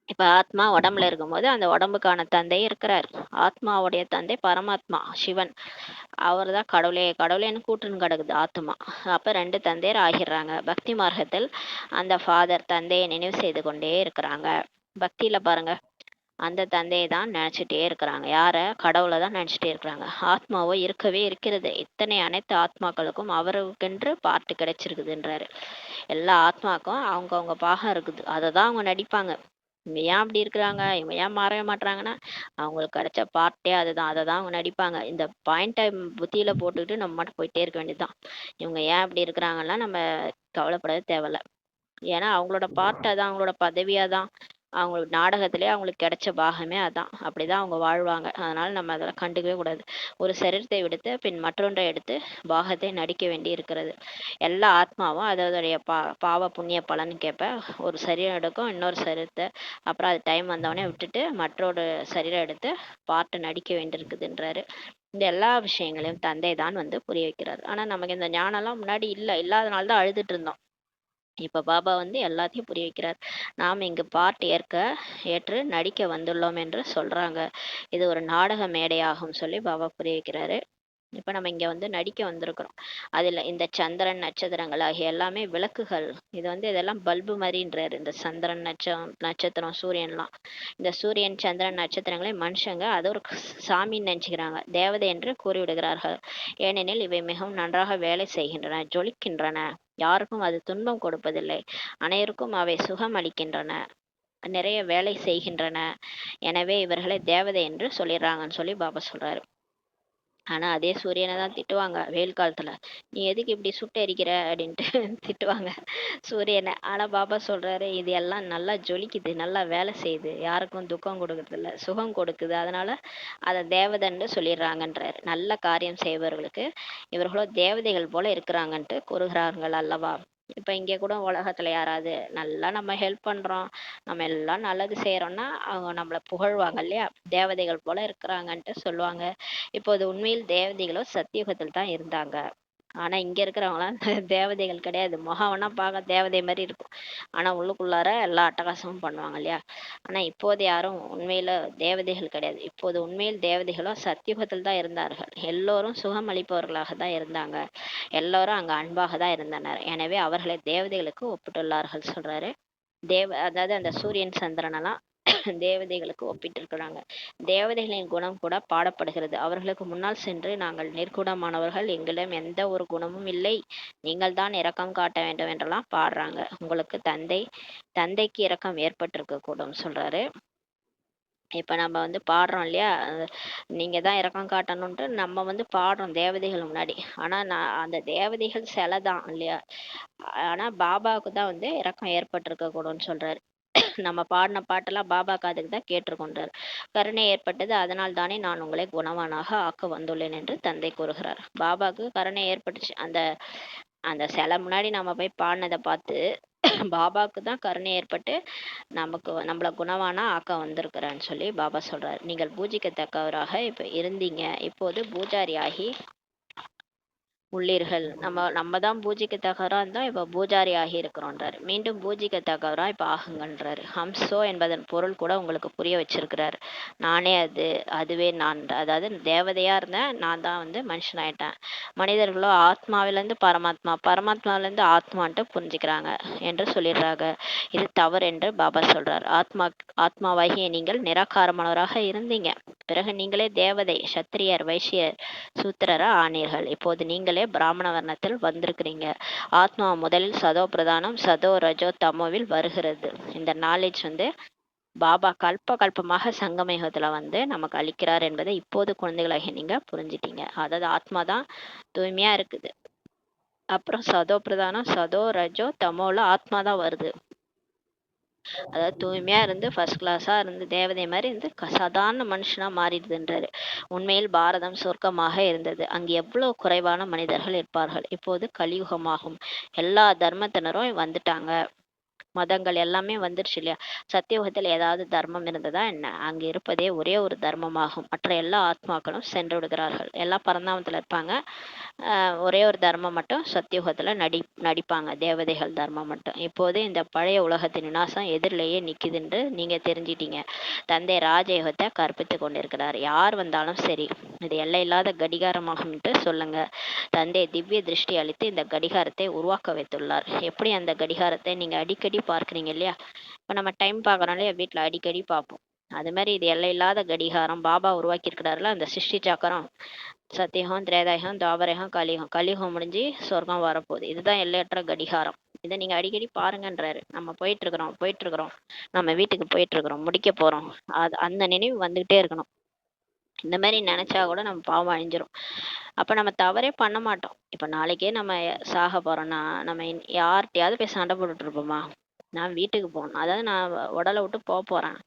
இப்ப ஆத்மா உடம்புல இருக்கும்போது அந்த உடம்புக்கான தந்தை இருக்கிறார். ஆத்மாவுடைய தந்தை பரமாத்மா சிவன். அவர் தான் கடவுளே. கடவுளேன்னு கூட்டுன்னு கிடக்குது ஆத்மா. அப்ப 2 தந்தையர் ஆகிடுறாங்க. பக்தி மார்க்கத்தில் அந்த ஃபாதர் தந்தையை நினைவு செய்து கொண்டே இருக்கிறாங்க. பக்தியில பாருங்க, அந்த தந்தையை தான் நினைச்சிட்டே இருக்கிறாங்க. யார? கடவுளை தான் நினைச்சிட்டே இருக்கிறாங்க. ஆத்மாவோ இருக்கவே இருக்கிறது. இத்தனை அனைத்து ஆத்மாக்களுக்கும் அவருக்கென்று பாட்டு கிடைச்சிருக்குதுன்றாரு. எல்லா ஆத்மாக்கும் அவங்கவுங்க பாகம் இருக்குது, அதை தான் அவங்க நடிப்பாங்க. இவங்க ஏன் அப்படி இருக்கிறாங்க, இவங்க ஏன் மாறவே மாட்றாங்கன்னா அவங்களுக்கு கிடைச்ச பார்ட்டே அதுதான், அதை தான் அவங்க நடிப்பாங்க. இந்த பாயிண்ட்டை புத்தியில போட்டுக்கிட்டு நம்ம மட்டும் போயிட்டே இருக்க வேண்டியதுதான். இவங்க ஏன் அப்படி இருக்கிறாங்கன்னா நம்ம கவலைப்படவே தேவையில்ல. ஏன்னா அவங்களோட பார்ட் அதான், அவங்களோட பதவியா தான், அவங்களுக்கு நாடகத்திலே அவங்களுக்கு கிடைச்ச பாகமே அதான். அப்படிதான் அவங்க வாழ்வாங்க. அதனால நம்ம அதெல்லாம் கண்டுக்கவே கூடாது. ஒரு சரீரத்தை விடுத்து பின் மற்றொன்றை எடுத்து பாகத்தை நடிக்க வேண்டி இருக்கிறது. எல்லா ஆத்மாவும் அதோடைய பாவ புண்ணிய பலன் கேட்ப ஒரு சரீரம் எடுக்கும், இன்னொரு சரீரத்தை அப்புறம் அது டைம் வந்தவொடனே விட்டுட்டு மற்றொரு சரீரம் எடுத்து பாட்டு நடிக்க வேண்டியிருக்குதுன்றாரு. இந்த எல்லா விஷயங்களையும் தந்தை தான் வந்து புரிய வைக்கிறார். ஆனா நமக்கு இந்த ஞானம்லாம் முன்னாடி இல்லாதனால தான் அழுதுட்டு இருந்தோம். இப்ப பாபா வந்து எல்லாத்தையும் புரிய வைக்கிறார். நாம் இங்கு ஏற்று நடிக்க வந்துள்ளோம் என்று சொல்றாங்க. இது ஒரு நாடக மேடையாகும் சொல்லி பாபா புரிய வைக்கிறாரு. இப்ப நம்ம இங்க வந்து நடிக்க வந்திருக்கிறோம். அதுல இந்த சந்திரன் நட்சத்திரங்கள் ஆகிய எல்லாமே விளக்குகள். இது வந்து இதெல்லாம் பல்பு மாதிரின்றாரு. இந்த சந்திரன் நட்சத்திரம் சூரியன்லாம், இந்த சூரியன் சந்திரன் நட்சத்திரங்களை மனுஷங்க அது ஒரு சாமின்னு நினைச்சுக்கிறாங்க, தேவதை என்று கூறிவிடுகிறார்கள். ஏனெனில் இவை மிகவும் நன்றாக வேலை செய்கின்றன, ஜொலிக்கின்றன. யாருக்கும் அது துன்பம் கொடுப்பதில்லை. அனைவருக்கும் அவை சுகம் அளிக்கின்றன, நிறைய வேலை செய்கின்றன. எனவே இவர்களை தேவதை என்று சொல்லிடுறாங்கன்னு சொல்லி பாபா சொல்றாரு. ஆனா அதே சூரியனை தான் திட்டுவாங்க வெயில் காலத்துல. நீ எதுக்கு இப்படி சுட்டு எரிக்கிற அப்படின்ட்டு திட்டுவாங்க சூரியனை. ஆனா பாபா சொல்றாரு, இது எல்லாம் நல்லா ஜொலிக்குது, நல்லா வேலை செய்யுது, யாருக்கும் துக்கம் கொடுக்கறது இல்ல, சுகம் கொடுக்குது, அதனால அதை தேவதைன்னு சொல்லிடுறாங்கன்றாரு. நல்ல காரியம் செய்பவர்களுக்கு இவர்களோ தேவதைகள் போல இருக்கிறாங்கன்ட்டு கூறுகிறார்கள் அல்லவா? இப்ப இங்க கூட உலகத்துல யாராவது நல்லா நம்ம ஹெல்ப் பண்றோம், நம்ம எல்லாம் நல்லது செய்யறோம்னா அவங்க நம்மளை புகழ்வாங்க இல்லையா? தேவதைகள் போல இருக்கிறாங்கன்ட்டு சொல்லுவாங்க. இப்போது உண்மையில் தேவதைகளோ சத்தியுகத்தில் தான் இருந்தாங்க. ஆனா இங்க இருக்கிறவங்களாம் தேவதைகள் கிடையாது. முகம் வேணா பார்க்க தேவதை மாதிரி இருக்கும், ஆனா உள்ளுக்குள்ளார எல்லா அட்டகாசமும் பண்ணுவாங்க இல்லையா? ஆனா இப்போது யாரும் உண்மையில தேவதைகள் கிடையாது. இப்போது உண்மையில் தேவதைகளோ சத்தியுகத்தில் தான் இருந்தார்கள். எல்லோரும் சுகம் அளிப்பவர்களாக தான் இருந்தாங்க. எல்லோரும் அங்க அன்பாக தான் இருந்தனர். எனவே அவர்களை தேவதைகளுக்கு ஒப்பிட்டுள்ளார்கள் சொல்றாரு. அதாவது அந்த சூரியன் சந்திரனெல்லாம் தேவதைகளுக்கு ஒப்பிட்டு இருக்கிறாங்க. தேவதைகளின் குணம் கூட பாடப்படுகிறது. அவர்களுக்கு முன்னால் சென்று, நாங்கள் நிர்குணமானவர்கள், எங்களிடம் எந்த ஒரு குணமும் இல்லை, நீங்கள் தான் இரக்கம் காட்ட வேண்டும் என்றெல்லாம் பாடுறாங்க. உங்களுக்கு தந்தைக்கு இரக்கம் ஏற்பட்டிருக்க கூடும் சொல்றாரு. இப்ப நம்ம வந்து பாடுறோம் இல்லையா, நீங்க தான் இரக்கம் காட்டணும்ட்டு நம்ம வந்து பாடுறோம் தேவதைகள் முன்னாடி. ஆனா நான் அந்த தேவதைகள் சிலை தான் இல்லையா? ஆனா பாபாவுக்கு தான் வந்து இரக்கம் ஏற்பட்டிருக்க கூடும்னு சொல்றாரு. நம்ம பாடின பாட்டெல்லாம் பாபா காதுக்கு தான் கேட்டிருக்கோன்றார். கருணை ஏற்பட்டது, அதனால் தானே நான் உங்களை குணவானாக ஆக்க வந்துள்ளேன் என்று தந்தை கூறுகிறார். பாபாவுக்கு கருணை ஏற்பட்டுச்சு. அந்த அந்த சிலை முன்னாடி நம்ம போய் பாடினதை பார்த்து பாபாவுக்கு தான் கருணை ஏற்பட்டு நம்மளை குணவானா ஆக்க வந்திருக்கிறேன்னு சொல்லி பாபா சொல்றாரு. நீங்கள் பூஜிக்கத்தக்கவராக இப்ப இருந்தீங்க, இப்போது பூஜாரி ஆகி உள்ளீர்கள். நம்ம தான் பூஜைக்கு தகவரா இருந்தா இப்ப பூஜாரி ஆகி இருக்கிறோன்றாரு. மீண்டும் பூஜைக்கு தகவரா இப்ப ஆகுங்கன்றாரு. ஹம்சோ என்பதன் பொருள் கூட உங்களுக்கு புரிய வச்சிருக்கிறாரு. நானே அதுவே நான். அதாவது தேவதையா இருந்தேன், நான் தான் மனுஷனாயிட்டேன். மனிதர்களோ ஆத்மாவிலிருந்து பரமாத்மா, பரமாத்மாவிலிருந்து ஆத்மான்ட்டு புரிஞ்சுக்கிறாங்க என்று சொல்லிடுறாங்க. இது தவறு என்று பாபா சொல்றார். ஆத்மாவாகிய நீங்கள் நிராகாரமானவராக இருந்தீங்க, பிறகு நீங்களே தேவதை, சத்திரியர், வைசியர், சூத்திரரா ஆனீர்கள். இப்போது நீங்களே பிராமண வர்ணத்தில் வந்திருக்கிறீங்க. ஆத்மா முதலில் சதோ பிரதானம், சதோ ரஜோ தமோவில் வருகிறது. இந்த நாலேஜ் பாபா கல்பமாக சங்கமயுகத்துல நமக்கு அளிக்கிறார் என்பதை இப்போது குழந்தைகளாக நீங்க புரிஞ்சிட்டீங்க. அதாவது ஆத்மா தான் தூய்மையா இருக்குது. அப்புறம் சதோ பிரதானம், சதோ ரஜோ தமோல ஆத்மா தான் வருது. அதாவது தூய்மையா இருந்து ஃபர்ஸ்ட் கிளாஸா இருந்து தேவதை மாதிரி இருந்து சாதாரண மனுஷனா மாறிடுதுன்றாரு. உண்மையில் பாரதம் சொர்க்கமாக இருந்தது. அங்கு எவ்வளவு குறைவான மனிதர்கள் இருப்பார்கள். இப்போது கலியுகமாகும். எல்லா தர்மத்தினரும் வந்துட்டாங்க. மதங்கள் எல்லாமே வந்துருச்சு இல்லையா. சத்தியுகத்தில் ஏதாவது தர்மம் இருந்ததா என்ன? அங்கு இருப்பதே ஒரே ஒரு தர்மமாகும். மற்ற எல்லா ஆத்மாக்களும் சென்று விடுகிறார்கள். எல்லாம் பரந்தாமத்துல இருப்பாங்க. ஒரே ஒரு தர்மம் மட்டும் சத்தியுகத்துல நடிப்பாங்க, தேவதைகள் தர்மம் மட்டும். இப்போது இந்த பழைய உலகத்தின் விநாசம் எதிரிலேயே நிக்குதுன்னு நீங்க தெரிஞ்சிட்டீங்க. தந்தை ராஜயோகத்தை கற்பித்து கொண்டிருக்கிறார். யார் வந்தாலும் சரி, இது எல்லையில்லாத கடிகாரமாகும்ட்டு சொல்லுங்க. தந்தை திவ்ய திருஷ்டி அளித்து இந்த கடிகாரத்தை உருவாக்க வைத்துள்ளார். எப்படி அந்த கடிகாரத்தை நீங்க அடிக்கடி பார்க்குறீங்க இல்லையா. இப்போ நம்ம டைம் பார்க்குறோம் இல்லையா, வீட்டில் அடிக்கடி பார்ப்போம். அது மாதிரி இது எல்லையில்லாத கடிகாரம் பாபா உருவாக்கி இருக்கிறாருல. அந்த சிருஷ்டி சக்கரம், சத்தியகம், திரேதாயுகம், துவாபரயுகம், கலியுகம். கலியுகம் முடிஞ்சு சொர்க்கம் வரப்போகுது. இதுதான் எல்லையற்ற கடிகாரம். இதை நீங்க அடிக்கடி பாருங்கன்றாரு. நம்ம போயிட்டு இருக்கிறோம், நம்ம வீட்டுக்கு போயிட்டு இருக்கிறோம், முடிக்க போறோம். அந்த நினைவு வந்துகிட்டே இருக்கணும். இந்த மாதிரி நினைச்சா கூட நம்ம பாவம் அழிஞ்சிரும். அப்ப நம்ம தவறே பண்ண மாட்டோம். இப்ப நாளைக்கே நம்ம சாக போறோம்னா நம்ம யார்கிட்டயாவது போய் சண்டை போட்டுட்டு இருப்போமா? நான் வீட்டுக்கு போகணும், அதாவது நான் உடலை விட்டு போறேன்.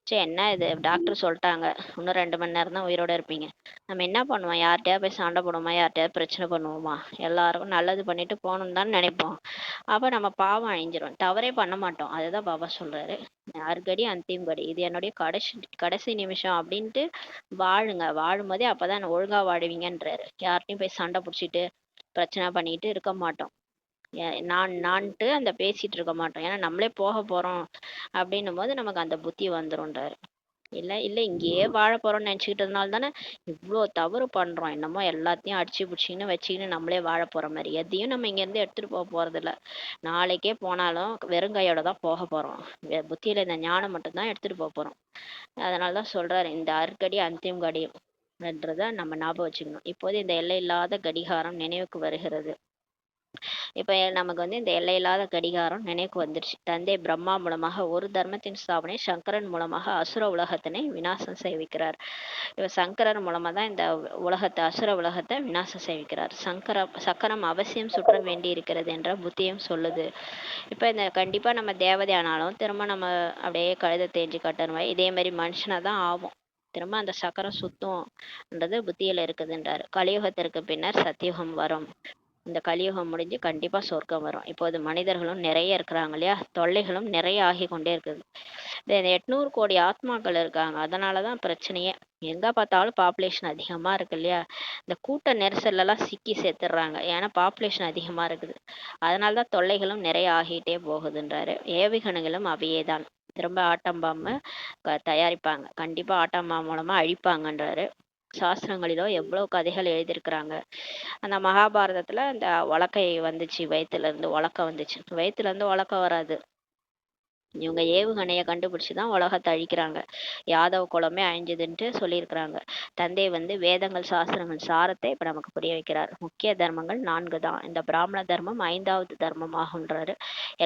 சரி, என்ன இது டாக்டர் சொல்லிட்டாங்க, இன்னும் 2 மணி நேரம் தான் உயிரோட இருப்பீங்க. நம்ம என்ன பண்ணுவோம்? யார்கிட்டயாவது போய் சண்டை போடுவோமா? யார்கிட்டயாவது பிரச்சனை பண்ணுவோமா? எல்லாருக்கும் நல்லது பண்ணிட்டு போகணும்னு தான் நினைப்போம். அப்ப நம்ம பாவம் அழிஞ்சிரும், தவறே பண்ண மாட்டோம். அதுதான் பாபா சொல்றாரு. அர்கடி அந்திம் கடி, இது என்னுடைய கடைசி நிமிஷம் அப்படின்ட்டு வாழுங்க. வாழும்போதே அப்பதான் ஒழுங்கா வாழுவீங்கன்றாரு. யார்கிட்டயும் போய் சண்டை பிடிச்சிட்டு பிரச்சனை பண்ணிட்டு இருக்க மாட்டோம். நான்ட்டு அந்த பேசிட்டு இருக்க மாட்டோம். ஏன்னா நம்மளே போக போறோம் அப்படின்னும் போது நமக்கு அந்த புத்தி வந்துரும்ன்றாரு. இல்ல இங்கேயே வாழ போறோம்னு நினைச்சுக்கிட்டதுனால தானே இவ்வளோ தவறு பண்றோம். என்னமோ எல்லாத்தையும் அடிச்சு பிடிச்சின்னு வச்சுக்கின்னு நம்மளே வாழ போற மாதிரி. எதையும் நம்ம இங்க இருந்து எடுத்துட்டு போறது இல்ல. நாளைக்கே போனாலும் வெறுங்கையோட தான் போக போறோம். புத்தியில இந்த ஞானம் மட்டும்தான் எடுத்துட்டு போறோம். அதனாலதான் சொல்றாரு, இந்த அற்கடி அந்திம் கடி என்றதை நம்ம ஞாபகம் வச்சுக்கணும். இப்போது இந்த எல்லை இல்லாத கடிகாரம் நினைவுக்கு வருகிறது. இப்ப நமக்கு இந்த எல்லையில்லாத கடிகாரம் நினைவுக்கு வந்துருச்சு. தந்தை பிரம்மா மூலமாக ஒரு தர்மத்தின் ஸ்தாபனை, சங்கரன் மூலமாக அசுர உலகத்தினை விநாசம் செய்விக்கிறார். இப்ப சங்கரன் மூலமா தான் இந்த உலகத்தை, அசுர உலகத்தை விநாசம் செய்விக்கிறார். சக்கரம் அவசியம் சுற்ற வேண்டி இருக்கிறது என்ற புத்தியும் சொல்லுது. இப்ப இந்த கண்டிப்பா நம்ம தேவதை ஆனாலும் திரும்ப நம்ம அப்படியே கழுதை தேஞ்சு கட்டணும், இதே மாதிரி மனுஷனா தான் ஆகும். திரும்ப அந்த சக்கரம் சுத்தம்ன்றது புத்தியில இருக்குதுன்றாரு. கலியுகத்திற்கு பின்னர் சத்தியுகம் வரும். இந்த கலியுகம் முடிஞ்சு கண்டிப்பா சொர்க்கம் வரும். இப்போது மனிதர்களும் நிறைய இருக்கிறாங்க இல்லையா, தொல்லைகளும் நிறைய ஆகி கொண்டே இருக்குது. இந்த 800 கோடி ஆத்மாக்கள் இருக்காங்க. அதனாலதான் பிரச்சனையே. எங்க பார்த்தாலும் பாப்புலேஷன் அதிகமா இருக்கு இல்லையா. இந்த கூட்ட நெரிசல்ல எல்லாம் சிக்கி செத்துடுறாங்க. ஏன்னா பாப்புலேஷன் அதிகமா இருக்குது. அதனாலதான் தொல்லைகளும் நிறைய ஆகிட்டே போகுதுன்றாரு. ஏவுகணைகளும் அவையேதான். திரும்ப ஆட்டம் பாம்பு தயாரிப்பாங்க. கண்டிப்பா ஆட்டம் பாம்பு மூலமா அழிப்பாங்கன்றாரு. சாஸ்திரங்களிலோ எவ்வளவு கதைகள் எழுதியிருக்கிறாங்க. அந்த மகாபாரதத்துல அந்த உலக்கை வந்துச்சு, வயிற்றுல இருந்து உலக்கை வந்துச்சு. வயிற்றுல இருந்து உலக்கை வராது. இவங்க ஏவுகணையை கண்டுபிடிச்சுதான் உலகத்தை அழிக்கிறாங்க. யாதவ குலமே அழிஞ்சதுன்ட்டு சொல்லியிருக்கிறாங்க. தந்தை வேதங்கள், சாஸ்திரங்கள் சாரத்தை இப்ப நமக்கு புரிய வைக்கிறார். முக்கிய தர்மங்கள் 4 தான். இந்த பிராமண தர்மம் 5வது தர்மம் ஆகுன்றாரு.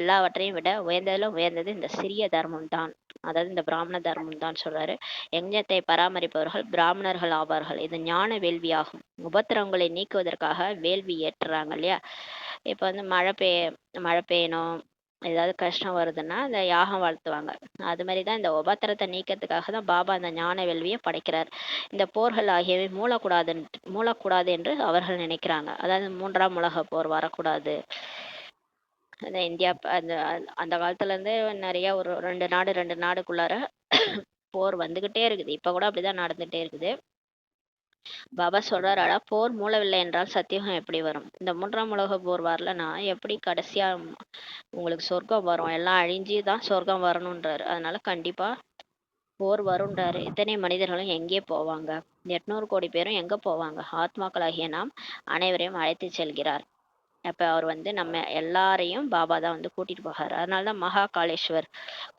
எல்லாவற்றையும் விட உயர்ந்தது இந்த சிறிய தர்மம் தான். அதாவது இந்த பிராமண தர்மம் தான் சொல்றாரு. யஞத்தை பராமரிப்பவர்கள் பிராமணர்கள் ஆவார்கள். இது ஞான வேள்வியாகும். உபத்திரவங்களை நீக்குவதற்காக வேள்வி ஏற்றுறாங்க இல்லையா. இப்ப மழை பெய்யணும், ஏதாவது கஷ்டம் வருதுன்னா அந்த யாகம் வாழ்த்துவாங்க. அது மாதிரி தான் இந்த உபத்திரத்தை நீக்கிறதுக்காக தான் பாபா அந்த ஞான வேள்வியை படைக்கிறார். இந்த போர்கள் ஆகியவை மூளக்கூடாது என்று அவர்கள் நினைக்கிறாங்க. அதாவது 3ஆம் உலக போர் வரக்கூடாது. அந்த இந்தியா அந்த அந்த காலத்துல இருந்து நிறைய ஒரு 2 நாடுக்குள்ளார போர் வந்துகிட்டே இருக்குது. இப்ப கூட அப்படிதான் நடந்துட்டே இருக்குது. பாபா சொல்றாரு, போர் மூளவில்லை என்றால் சத்தியுகம் எப்படி வரும்? இந்த 3ஆம் உலக போர் வரலன்னா எப்படி கடைசியா உங்களுக்கு சொர்க்கம் வரும்? எல்லாம் அழிஞ்சு தான் சொர்க்கம் வரணுன்றாரு. அதனால கண்டிப்பா போர் வருன்றாரு. இத்தனை மனிதர்களும் எங்கே போவாங்க? 800 கோடி பேரும் எங்க போவாங்க? ஆத்மாக்களாகிய நாம் அனைவரையும் அழைத்து செல்கிறார். அப்ப அவர் நம்ம எல்லாரையும் பாபா தான் கூட்டிட்டு போகிறார். அதனாலதான் மகா காளேஸ்வர்,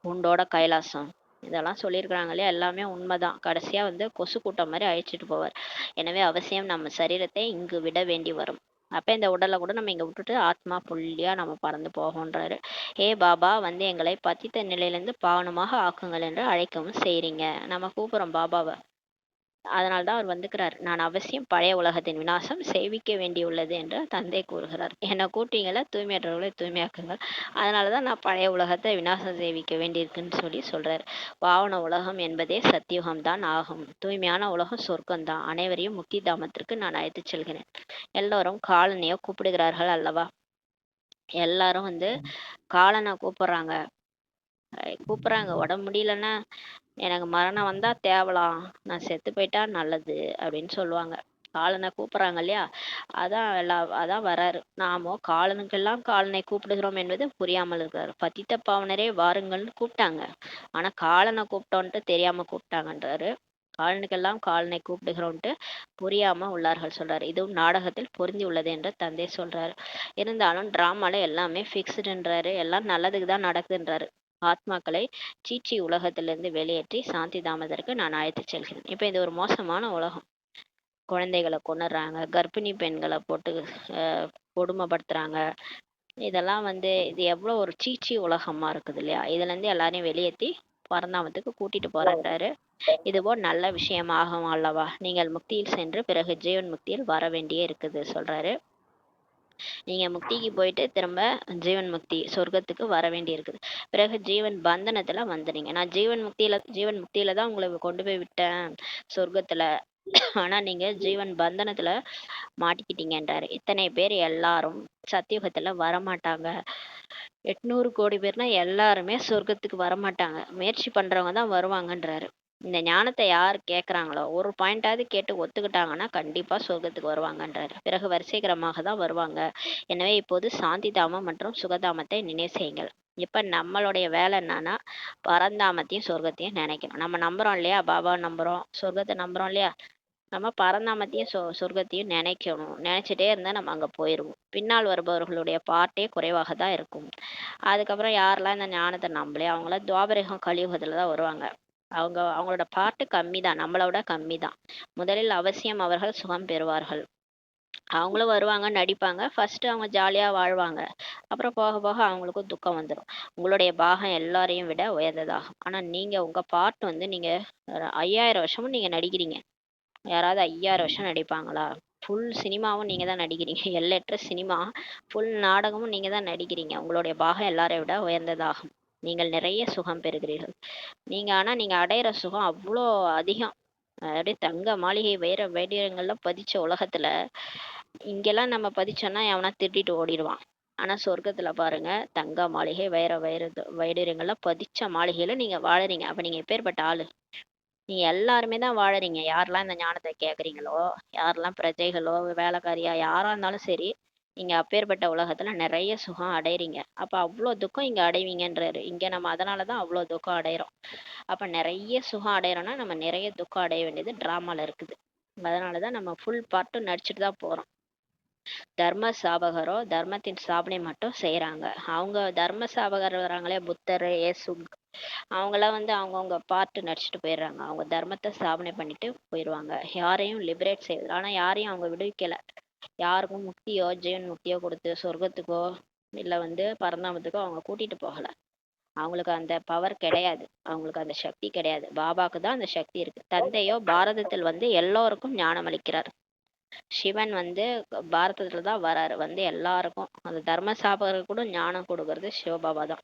குண்டோட கைலாசம், இதெல்லாம் சொல்லியிருக்கிறாங்க இல்லையா? எல்லாமே உண்மைதான். கடைசியா கொசு கூட்டம் மாதிரி அழிச்சிட்டு போவார். எனவே அவசியம் நம்ம சரீரத்தை இங்கு விட வேண்டி வரும். அப்ப இந்த உடலை கூட நம்ம இங்க விட்டுட்டு ஆத்மா புள்ளியா நம்ம பறந்து போகன்றாரு. ஏ பாபா, எங்களை பத்தித்த நிலையிலிருந்து பாவனமாக ஆக்குங்கள் என்று அழைக்கவும் செய்றீங்க. நம்ம கூப்பிடுறோம் பாபாவை. அதனால்தான் அவர் வந்துக்கிறார். நான் அவசியம் பழைய உலகத்தின் விநாசம் செய்விக்க வேண்டியுள்ளது என்று தந்தை கூறுகிறார். என்னை கூட்டிங்களை தூய்மையற்றவர்களை தூய்மையாக்குங்கள். அதனாலதான் நான் பழைய உலகத்தை விநாசம் செய்விக்க வேண்டியிருக்குன்னு சொல்றாரு. பாவன உலகம் என்பதே சத்தியுகம்தான் ஆகும். தூய்மையான உலகம் சொர்க்கம்தான். அனைவரையும் முக்தி தாமத்திற்கு நான் அழைத்து செல்கிறேன். எல்லோரும் காலனியோ கூப்பிடுகிறார்கள் அல்லவா? எல்லாரும் காலனை கூப்பிடுறாங்க. உடம்பு முடியலன்னா எனக்கு மரணம் வந்தா தேவலாம், நான் செத்து போயிட்டா நல்லது அப்படின்னு சொல்லுவாங்க. காலனை கூப்பிடுறாங்க இல்லையா? அதான் வராரு. நாமோ காலனுக்கெல்லாம் காலனை கூப்பிடுகிறோம் என்பது புரியாமல் இருக்கிறார். பதித்த பாவனரே வாருங்கள்னு கூப்பிட்டாங்க. ஆனா காலனை கூப்பிட்டோன்ட்டு தெரியாம கூப்பிட்டாங்கன்றாரு. காலனுக்கெல்லாம் காலனை கூப்பிடுகிறோன்ட்டு புரியாம உள்ளார்கள் சொல்றாரு. இதுவும் நாடகத்தில் பொருந்தி உள்ளது என்று தந்தை சொல்றாரு. இருந்தாலும் டிராமால எல்லாமே ஃபிக்ஸ்டுன்றாரு. எல்லாம் நல்லதுக்கு தான் நடக்குதுன்றாரு. ஆத்மாக்களை சீச்சி உலகத்திலிருந்து வெளியேற்றி சாந்தி தாமதற்கு நான் அழைத்து செல்கிறேன். இப்ப இது ஒரு மோசமான உலகம். குழந்தைகளை கொண்டுறாங்க, கர்ப்பிணி பெண்களை போட்டு கொடுமைப்படுத்துறாங்க. இதெல்லாம் இது எவ்வளவு ஒரு சீச்சி உலகமா இருக்குது இல்லையா? இதுல இருந்து எல்லாரையும் வெளியேற்றி பரந்தாமத்துக்கு கூட்டிட்டு போறேன்றாரு. இதுபோல் நல்ல விஷயமாகும் அல்லவா? நீங்கள் முக்தியில் சென்று பிறகு ஜீவன் முக்தியில் வர வேண்டியே இருக்குது சொல்றாரு. நீங்க முக்திக்கு போயிட்டு திரும்ப ஜீவன் முக்தி சொர்க்கத்துக்கு வர வேண்டி இருக்குது. பிறகு ஜீவன் பந்தனத்துல வந்துடுங்க. நான் ஜீவன் முக்தியில தான் உங்களை கொண்டு போய் விட்டேன் சொர்க்கத்துல. ஆனா நீங்க ஜீவன் பந்தனத்துல மாட்டிக்கிட்டீங்கன்றாரு. இத்தனை பேர் எல்லாரும் சத்தியுகத்துல வரமாட்டாங்க. 800 கோடி பேர்னா எல்லாருமே சொர்க்கத்துக்கு வரமாட்டாங்க. முயற்சி பண்றவங்க தான் வருவாங்கன்றாரு. இந்த ஞானத்தை யார் கேட்குறாங்களோ, ஒரு பாயிண்டாவது கேட்டு ஒத்துக்கிட்டாங்கன்னா கண்டிப்பா சொர்க்கத்துக்கு வருவாங்கன்றாரு. பிறகு வரிசைகரமாக தான் வருவாங்க. எனவே இப்போது சாந்தி தாமம் மற்றும் சுகதாமத்தை நினைவு செய்யுங்கள். இப்ப நம்மளுடைய வேலை என்னன்னா, பரந்தாமத்தையும் சொர்க்கத்தையும் நினைக்கணும். நம்ம நம்புறோம் இல்லையா? பாபா நம்புறோம், சொர்க்கத்தை நம்புறோம் இல்லையா? நம்ம பரந்தாமத்தையும் சொர்க்கத்தையும் நினைக்கணும். நினைச்சிட்டே இருந்தா நம்ம அங்க போயிருவோம். பின்னால் வருபவர்களுடைய பார்ட்டே குறைவாக தான் இருக்கும். அதுக்கப்புறம் யாரெல்லாம் இந்த ஞானத்தை நம்பலையோ அவங்களாம் துவாபரகம் கலியுகத்துல தான் வருவாங்க. அவங்களோட பாட்டு கம்மி தான், நம்மளை விட கம்மி தான். முதலில் அவசியம் அவர்கள் சுகம் பெறுவார்கள். அவங்களும் வருவாங்க, நடிப்பாங்க. ஃபர்ஸ்ட் அவங்க ஜாலியா வாழ்வாங்க. அப்புறம் போக போக அவங்களுக்கும் துக்கம் வந்துடும். உங்களுடைய பாகம் எல்லாரையும் விட உயர்ந்ததாகும். ஆனா நீங்க உங்க பாட்டு நீங்க 5000 வருஷமும் நீங்க நடிக்கிறீங்க. யாராவது 5000 வருஷம் நடிப்பாங்களா? ஃபுல் சினிமாவும் நீங்க தான் நடிக்கிறீங்க. எல்லற்ற சினிமா, ஃபுல் நாடகமும் நீங்க தான் நடிக்கிறீங்க. உங்களுடைய பாகம் எல்லாரை விட உயர்ந்ததாகும். நீங்கள் நிறைய சுகம் பெறுகிறீர்கள். நீங்க அடையிற சுகம் அவ்வளோ அதிகம். அப்படியே தங்க மாளிகை வைர வைடூரியங்கள்லாம் பதிச்ச உலகத்துல இங்கெல்லாம் நம்ம பதிச்சோம்னா எவனா திருடிட்டு ஓடிடுவான். ஆனா சொர்க்கத்துல பாருங்க, தங்க மாளிகை வைடூரியங்கள்லாம் பதிச்ச மாளிகையில நீங்க வாழறீங்க. அப்ப நீங்க எப்பேற்பட்ட ஆளு? நீங்க எல்லாருமே தான் வாழறீங்க. யாரெல்லாம் இந்த ஞானத்தை கேக்குறீங்களோ, யாரெல்லாம் பிரஜைகளோ, வேலைக்காரியா யாரா இருந்தாலும் சரி, நீங்க அப்பேற்பட்ட உலகத்துல நிறைய சுகம் அடையறீங்க. அப்ப அவ்வளோ துக்கம் இங்க அடைவீங்கன்றாரு. இங்க நம்ம அதனாலதான் அவ்வளோ துக்கம் அடையிறோம். அப்ப நிறைய சுகம் அடையறோம்னா நம்ம நிறைய துக்கம் அடைய வேண்டியது டிராமால இருக்குது. அதனாலதான் நம்ம ஃபுல் பார்ட்டும் நடிச்சுட்டு தான் போறோம். தர்ம சாபகரோ தர்மத்தின் ஸ்தாபனை மட்டும் செய்யறாங்க. அவங்க தர்ம சாபகர் வராங்களே, புத்தர், இயேசு, அவங்களாம் அவங்கவுங்க பார்ட்டு நடிச்சுட்டு போயிடுறாங்க. அவங்க தர்மத்தை ஸ்தாபனை பண்ணிட்டு போயிடுவாங்க. யாரையும் லிபரேட் செய்வது, ஆனா யாரையும் அவங்க விடுவிக்கல. யாருக்கும் முக்தியோ ஜீவன் முக்தியோ கொடுத்து சொர்க்கத்துக்கோ இல்ல பரந்தாமத்துக்கோ அவங்க கூட்டிட்டு போகல. அவங்களுக்கு அந்த பவர் கிடையாது, அவங்களுக்கு அந்த சக்தி கிடையாது. பாபாக்கு தான் அந்த சக்தி இருக்கு. தந்தையோ பாரதத்தில் எல்லோருக்கும் ஞானம் அளிக்கிறார். சிவன் வந்து பாரதத்துல தான் வராரு, வந்து எல்லாருக்கும் அந்த தர்ம ஸ்தாபகருக்கு கூட ஞானம் கொடுக்கறது சிவபாபா தான்.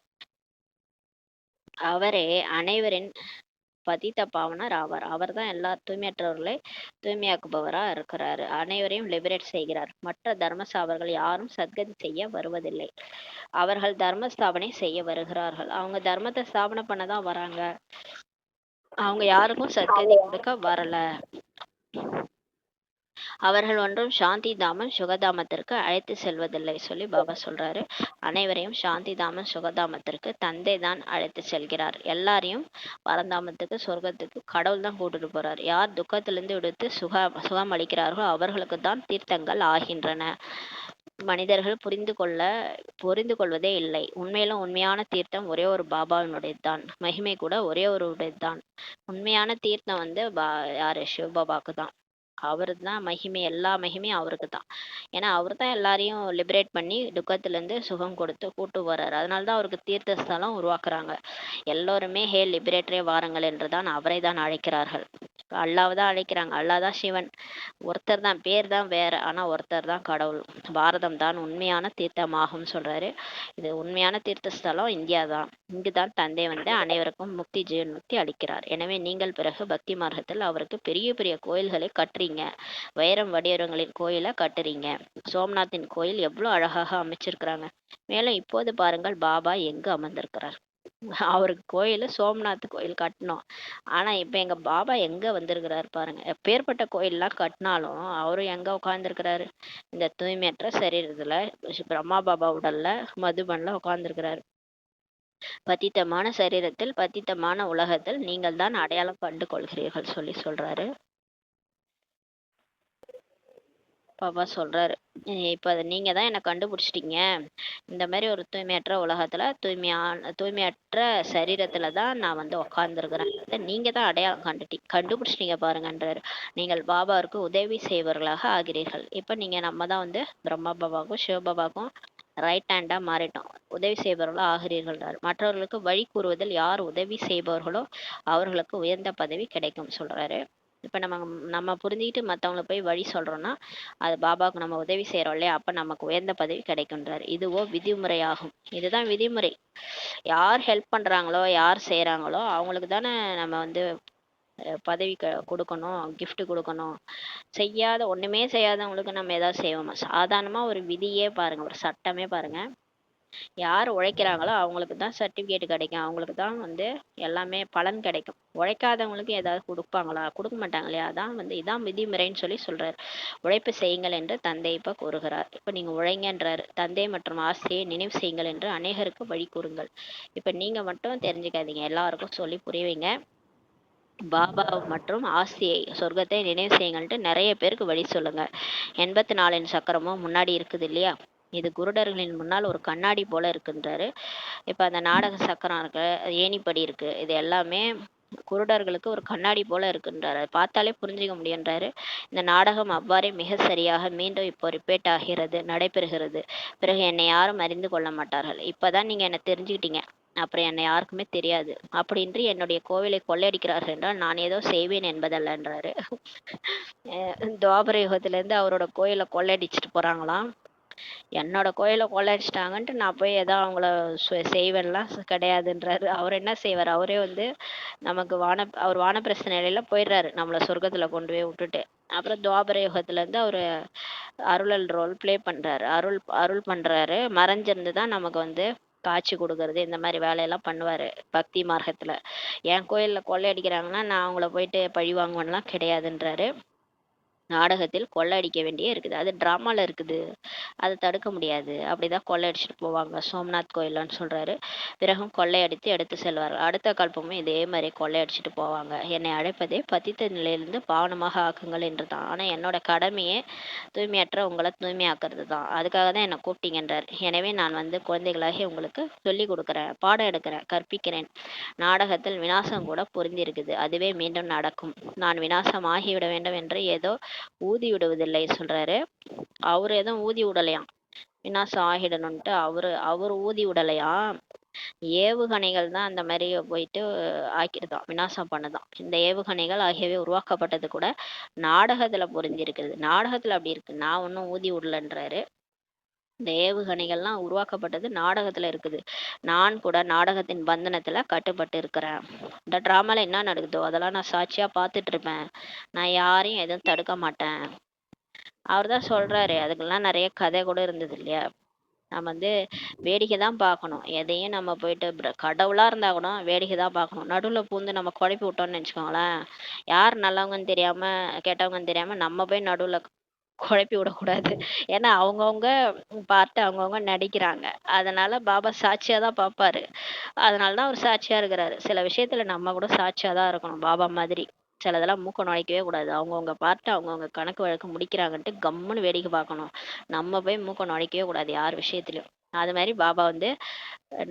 அவரே அனைவரின் பதித்த பாவனர் ஆவார். அவர் தான் எல்லா தூய்மையற்றவர்களை தூய்மையாக்குபவரா இருக்கிறாரு. அனைவரையும் லிபரேட் செய்கிறார். மற்ற தர்மஸ்தாபர்கள் யாரும் சத்கதி செய்ய வருவதில்லை. அவர்கள் தர்ம ஸ்தாபனை செய்ய வருகிறார்கள். அவங்க தர்மத்தை ஸ்தாபனை பண்ணதான் வராங்க. அவங்க யாருக்கும் சத்கதி கொடுக்க வரல. அவர்கள் ஒன்றும் சாந்தி தாமன் சுகதாமத்திற்கு அழைத்து செல்வதில்லை சொல்லி பாபா சொல்றாரு. அனைவரையும் சாந்தி தாமன் சுகதாமத்திற்கு தந்தை தான் அழைத்து செல்கிறார். எல்லாரையும் பரந்தாமத்துக்கு சொர்க்கத்துக்கு கடவுள் தான் கூட்டிட்டு போறார். யார் துக்கத்திலிருந்து விடுத்து சுகம் அளிக்கிறார்களோ அவர்களுக்கு தான் தீர்த்தங்கள் ஆகின்றன. மனிதர்கள் புரிந்து கொள்வதே இல்லை. உண்மையிலும் உண்மையான தீர்த்தம் ஒரே ஒரு பாபாவினுடையதுதான். மகிமை கூட ஒரே ஒரு உடையதுதான். உண்மையான தீர்த்தம் வந்து யாரு சிவபாபாக்கு தான். அவரு தான் மகிமை, எல்லா மகிமையும் அவருக்கு தான். ஏன்னா அவர் தான் எல்லாரையும் லிபரேட் பண்ணி துக்கத்திலேருந்து சுகம் கொடுத்து கூட்டு வர்றாரு. அதனால தான் அவருக்கு தீர்த்த ஸ்தலம் உருவாக்குறாங்க. எல்லோருமே ஹே லிபரேட்டரே வாருங்கள் என்று தான் அவரை தான் அழைக்கிறார்கள். அல்லாவை தான் அழைக்கிறாங்க. அல்லா தான் சிவன். ஒருத்தர் தான், பேர் தான் வேற, ஆனா ஒருத்தர் தான் கடவுள். பாரதம் தான் உண்மையான தீர்த்தமாகும் சொல்றாரு. இது உண்மையான தீர்த்த ஸ்தலம் இந்தியா தான். இங்குதான் தந்தை வந்து அனைவருக்கும் முக்தி, ஜீவன் முக்தி அளிக்கிறார். எனவே நீங்கள் பிறகு பக்தி மார்க்கத்தில் அவருக்கு பெரிய பெரிய கோயில்களை கட்டுறீங்க. வைரம் வடிவங்களின் கோயிலை கட்டுறீங்க. சோம்நாத்தின் கோயில் எவ்வளவு அழகாக அமைச்சிருக்கிறாங்க. மேலும் இப்போது பாருங்கள் பாபா எங்கு அமர்ந்திருக்கிறார். அவருக்கு கோயில் சோம்நாத் கோயில் கட்டணும். ஆனா இப்ப எங்க பாபா எங்க வந்திருக்கிறாரு பாருங்க. எப்பேற்பட்ட கோயில்லாம் கட்டினாலும் அவரும் எங்க உட்கார்ந்துருக்கிறாரு? இந்த தூய்மையற்ற சரீரத்துல பிரம்மா பாபா உடல்ல மதுபன்ல உட்கார்ந்துருக்கிறாரு. பதித்தமான சரீரத்தில் பதித்தமான உலகத்தில் நீங்கள் தான் அடையாளம் கண்டு கொள்கிறீர்கள் சொல்லி சொல்றாரு. பாபா சொல்றாரு, இப்ப அதை நீங்க தான் என்னை கண்டுபிடிச்சிட்டீங்க. இந்த மாதிரி ஒரு தூய்மையற்ற உலகத்துல தூய்மையற்ற சரீரத்துல தான் நான் வந்து உட்கார்ந்துருக்கிறேன். நீங்க தான் அடையாளம் கண்டுபிடிச்சிட்டீங்க பாருங்கன்றாரு. நீங்கள் பாபாவுக்கு உதவி செய்வர்களாக ஆகிறீர்கள். இப்ப நீங்க நம்ம தான் வந்து பிரம்மா பாபாவுக்கும் சிவபாபாவுக்கும் ரைட் ஹேண்டா மாறிட்டோம். உதவி செய்பவர்களோ ஆகிறீர்கள். மற்றவர்களுக்கு வழி கூறுவதில் யார் உதவி செய்பவர்களோ அவர்களுக்கு உயர்ந்த பதவி கிடைக்கும் சொல்றாரு. இப்ப நம்ம புரிஞ்சுக்கிட்டு மற்றவங்களுக்கு போய் வழி சொல்றோம்னா அது பாபாவுக்கு நம்ம உதவி செய்யறோம் இல்லையா, அப்ப நமக்கு உயர்ந்த பதவி கிடைக்கின்றார். இதுவோ விதிமுறையாகும். இதுதான் விதிமுறை. யார் ஹெல்ப் பண்றாங்களோ யார் செய்யறாங்களோ அவங்களுக்கு தானே நம்ம வந்து பதவி கொடுக்கணும், கிஃப்ட் கொடுக்கணும். ஒண்ணுமே செய்யாதவங்களுக்கு நம்ம ஏதாவது செய்வோமா? சாதாரணமா ஒரு விதியே பாருங்க, ஒரு சட்டமே பாருங்க. யார் உழைக்கிறாங்களோ அவங்களுக்கு தான் சர்டிபிகேட் கிடைக்கும். அவங்களுக்கு தான் வந்து எல்லாமே பலன் கிடைக்கும். உழைக்காதவங்களுக்கு ஏதாவது கொடுப்பாங்களா? கொடுக்க மாட்டாங்க இல்லையா? அதான் வந்து இதான் விதிமுறைன்னு சொல்லி சொல்றாரு. உழைப்பு செய்யுங்கள் என்று தந்தை இப்ப கூறுகிறார். இப்ப நீங்க உழைங்கன்றாரு. தந்தை மற்றும் ஆசையை நினைவு செய்யுங்கள் என்று அநேகருக்கு வழி கூறுங்கள். இப்ப நீங்க மட்டும் தெரிஞ்சுக்காதீங்க, எல்லாருக்கும் சொல்லி புரியுவீங்க. பாபா மற்றும் ஆசியை சொர்க்கத்தை நினைவு செய்யுங்கள்ட்டு நிறைய பேருக்கு வழி சொல்லுங்க. 84 சக்கரமும் முன்னாடி இருக்குது இல்லையா? இது குருடர்களின் முன்னால் ஒரு கண்ணாடி போல இருக்குன்றாரு. இப்ப அந்த நாடக சக்கரம் இருக்கு, ஏணிப்படி இருக்கு, இது எல்லாமே குருடர்களுக்கு ஒரு கண்ணாடி போல இருக்குன்றாரு. பார்த்தாலே புரிஞ்சுக்க முடியுன்றாரு. இந்த நாடகம் அவ்வாறே மிக சரியாக மீண்டும் இப்போ ரிப்பீட் ஆகிறது, நடைபெறுகிறது. பிறகு என்னை யாரும் அறிந்து கொள்ள மாட்டார்கள். இப்பதான் நீங்க என்ன தெரிஞ்சுக்கிட்டீங்க, அப்புறம் என்னை யாருக்குமே தெரியாது. அப்படின்றி என்னுடைய கோவிலை கொள்ளையடிக்கிறார்கள் என்றால் நான் ஏதோ செய்வேன் என்பதல்லன்றாரு. துவாபர யுகத்துல இருந்து அவரோட கோயிலை கொள்ளையடிச்சிட்டு போறாங்களாம். என்னோட கோயிலை கொள்ளையடிச்சிட்டாங்கன்ட்டு நான் போய் ஏதோ அவங்கள செய்வேன்லாம் கிடையாதுன்றாரு. அவர் என்ன செய்வார்? அவரே வந்து நமக்கு அவர் வானப்பிரஸ்த நிலையில போயிடுறாரு, நம்மளை சொர்க்கத்துல கொண்டு போய் விட்டுட்டு. அப்புறம் துவாபர யுகத்துல இருந்து அவரு அருளல் ரோல் பிளே பண்றாரு, அருள் பண்றாரு. மறைஞ்சிருந்து தான் நமக்கு வந்து காட்சி கொடுக்கறது, இந்த மாதிரி வேலையெல்லாம் பண்ணுவாரு பக்தி மார்க்கத்துல. என் கோயில்ல கொள்ளையடிக்கிறாங்கன்னா நான் அவங்கள போயிட்டு பழி வாங்குவேன்லாம் கிடையாதுன்றாரு. நாடகத்தில் கொள்ளையடிக்க வேண்டியே இருக்குது, அது டிராமால இருக்குது, அதை தடுக்க முடியாது. அப்படிதான் கொள்ளையடிச்சிட்டு போவாங்க சோம்நாத் கோயிலன்னு சொல்றாரு. பிறகும் கொள்ளையடித்து எடுத்து செல்வார்கள். அடுத்த கல்பமும் இதே மாதிரி கொள்ளையடிச்சிட்டு போவாங்க. என்னை அழைப்பதே பதித்த நிலையிலிருந்து பாவனமாக ஆக்குங்கள் என்று தான். ஆனா என்னோட கடமையே தூய்மையற்ற உங்களை தூய்மையாக்குறது தான். அதுக்காக தான் என்னை கூப்பிட்டீங்கன்றார். எனவே நான் வந்து குழந்தைகளாகி உங்களுக்கு சொல்லி கொடுக்குறேன், பாடம் எடுக்கிறேன், கற்பிக்கிறேன். நாடகத்தில் விநாசம் கூட பொருந்திருக்குது, அதுவே மீண்டும் நடக்கும். நான் விநாசம் ஆகிவிட வேண்டும் என்று ஏதோ ஊதி விடுவதில்லை சொல்றாரு. அவரு எதுவும் ஊதி விடலையாம் விநாசம் ஆகிடணும்ட்டு. அவரு ஊதி விடலையா. ஏவுகணைகள் தான் அந்த மாதிரி போயிட்டு ஆக்கிடுதான், விநாசம் பண்ணுதான். இந்த ஏவுகணைகள் ஆகியவை உருவாக்கப்பட்டது கூட நாடகத்துல பொருந்தி இருக்குது. நாடகத்துல அப்படி இருக்கு, நான் ஒன்றும் ஊதி விடலன்றாரு. இந்த ஏவுகணைகள்லாம் உருவாக்கப்பட்டது நாடகத்துல இருக்குது. நான் கூட நாடகத்தின் பந்தனத்துல கட்டுப்பட்டு இருக்கிறேன். இந்த டிராமால என்ன நடக்குதோ அதெல்லாம் நான் சாட்சியா பார்த்துட்டு இருப்பேன். நான் யாரையும் எதுவும் தடுக்க மாட்டேன். அவர் தான் சொல்றாரு. அதுக்கெல்லாம் நிறைய கதை கூட இருந்தது இல்லையா? நம்ம வந்து வேடிக்கை தான் பார்க்கணும். எதையும் நம்ம போயிட்டு கடவுளா இருந்தா கூட வேடிக்கை தான் பார்க்கணும். நடுவுல பூந்து நம்ம குழப்பி விட்டோம்னு வச்சுக்கோங்களேன், யார் நல்லவங்கன்னு தெரியாம கெட்டவங்கன்னு தெரியாம நம்ம போய் நடுவுல குழப்பி விடக்கூடாது. ஏன்னா அவங்கவுங்க பார்த்து அவங்கவுங்க நடிக்கிறாங்க. அதனால பாபா சாட்சியா தான் பார்ப்பாரு. அதனால தான் அவர் சாட்சியா இருக்கிறாரு. சில விஷயத்துல நம்ம கூட சாட்சியா தான் இருக்கணும் பாபா மாதிரி. சிலதெல்லாம் மூக்க நுழைக்கவே கூடாது. அவங்கவுங்க பார்த்து அவங்கவுங்க கணக்கு வழக்கு முடிக்கிறாங்கன்ட்டு கம்முன்னு வேடிக்கை பார்க்கணும். நம்ம போய் மூக்க நுழைக்கவே கூடாது யார் விஷயத்திலயும். அது மாதிரி பாபா வந்து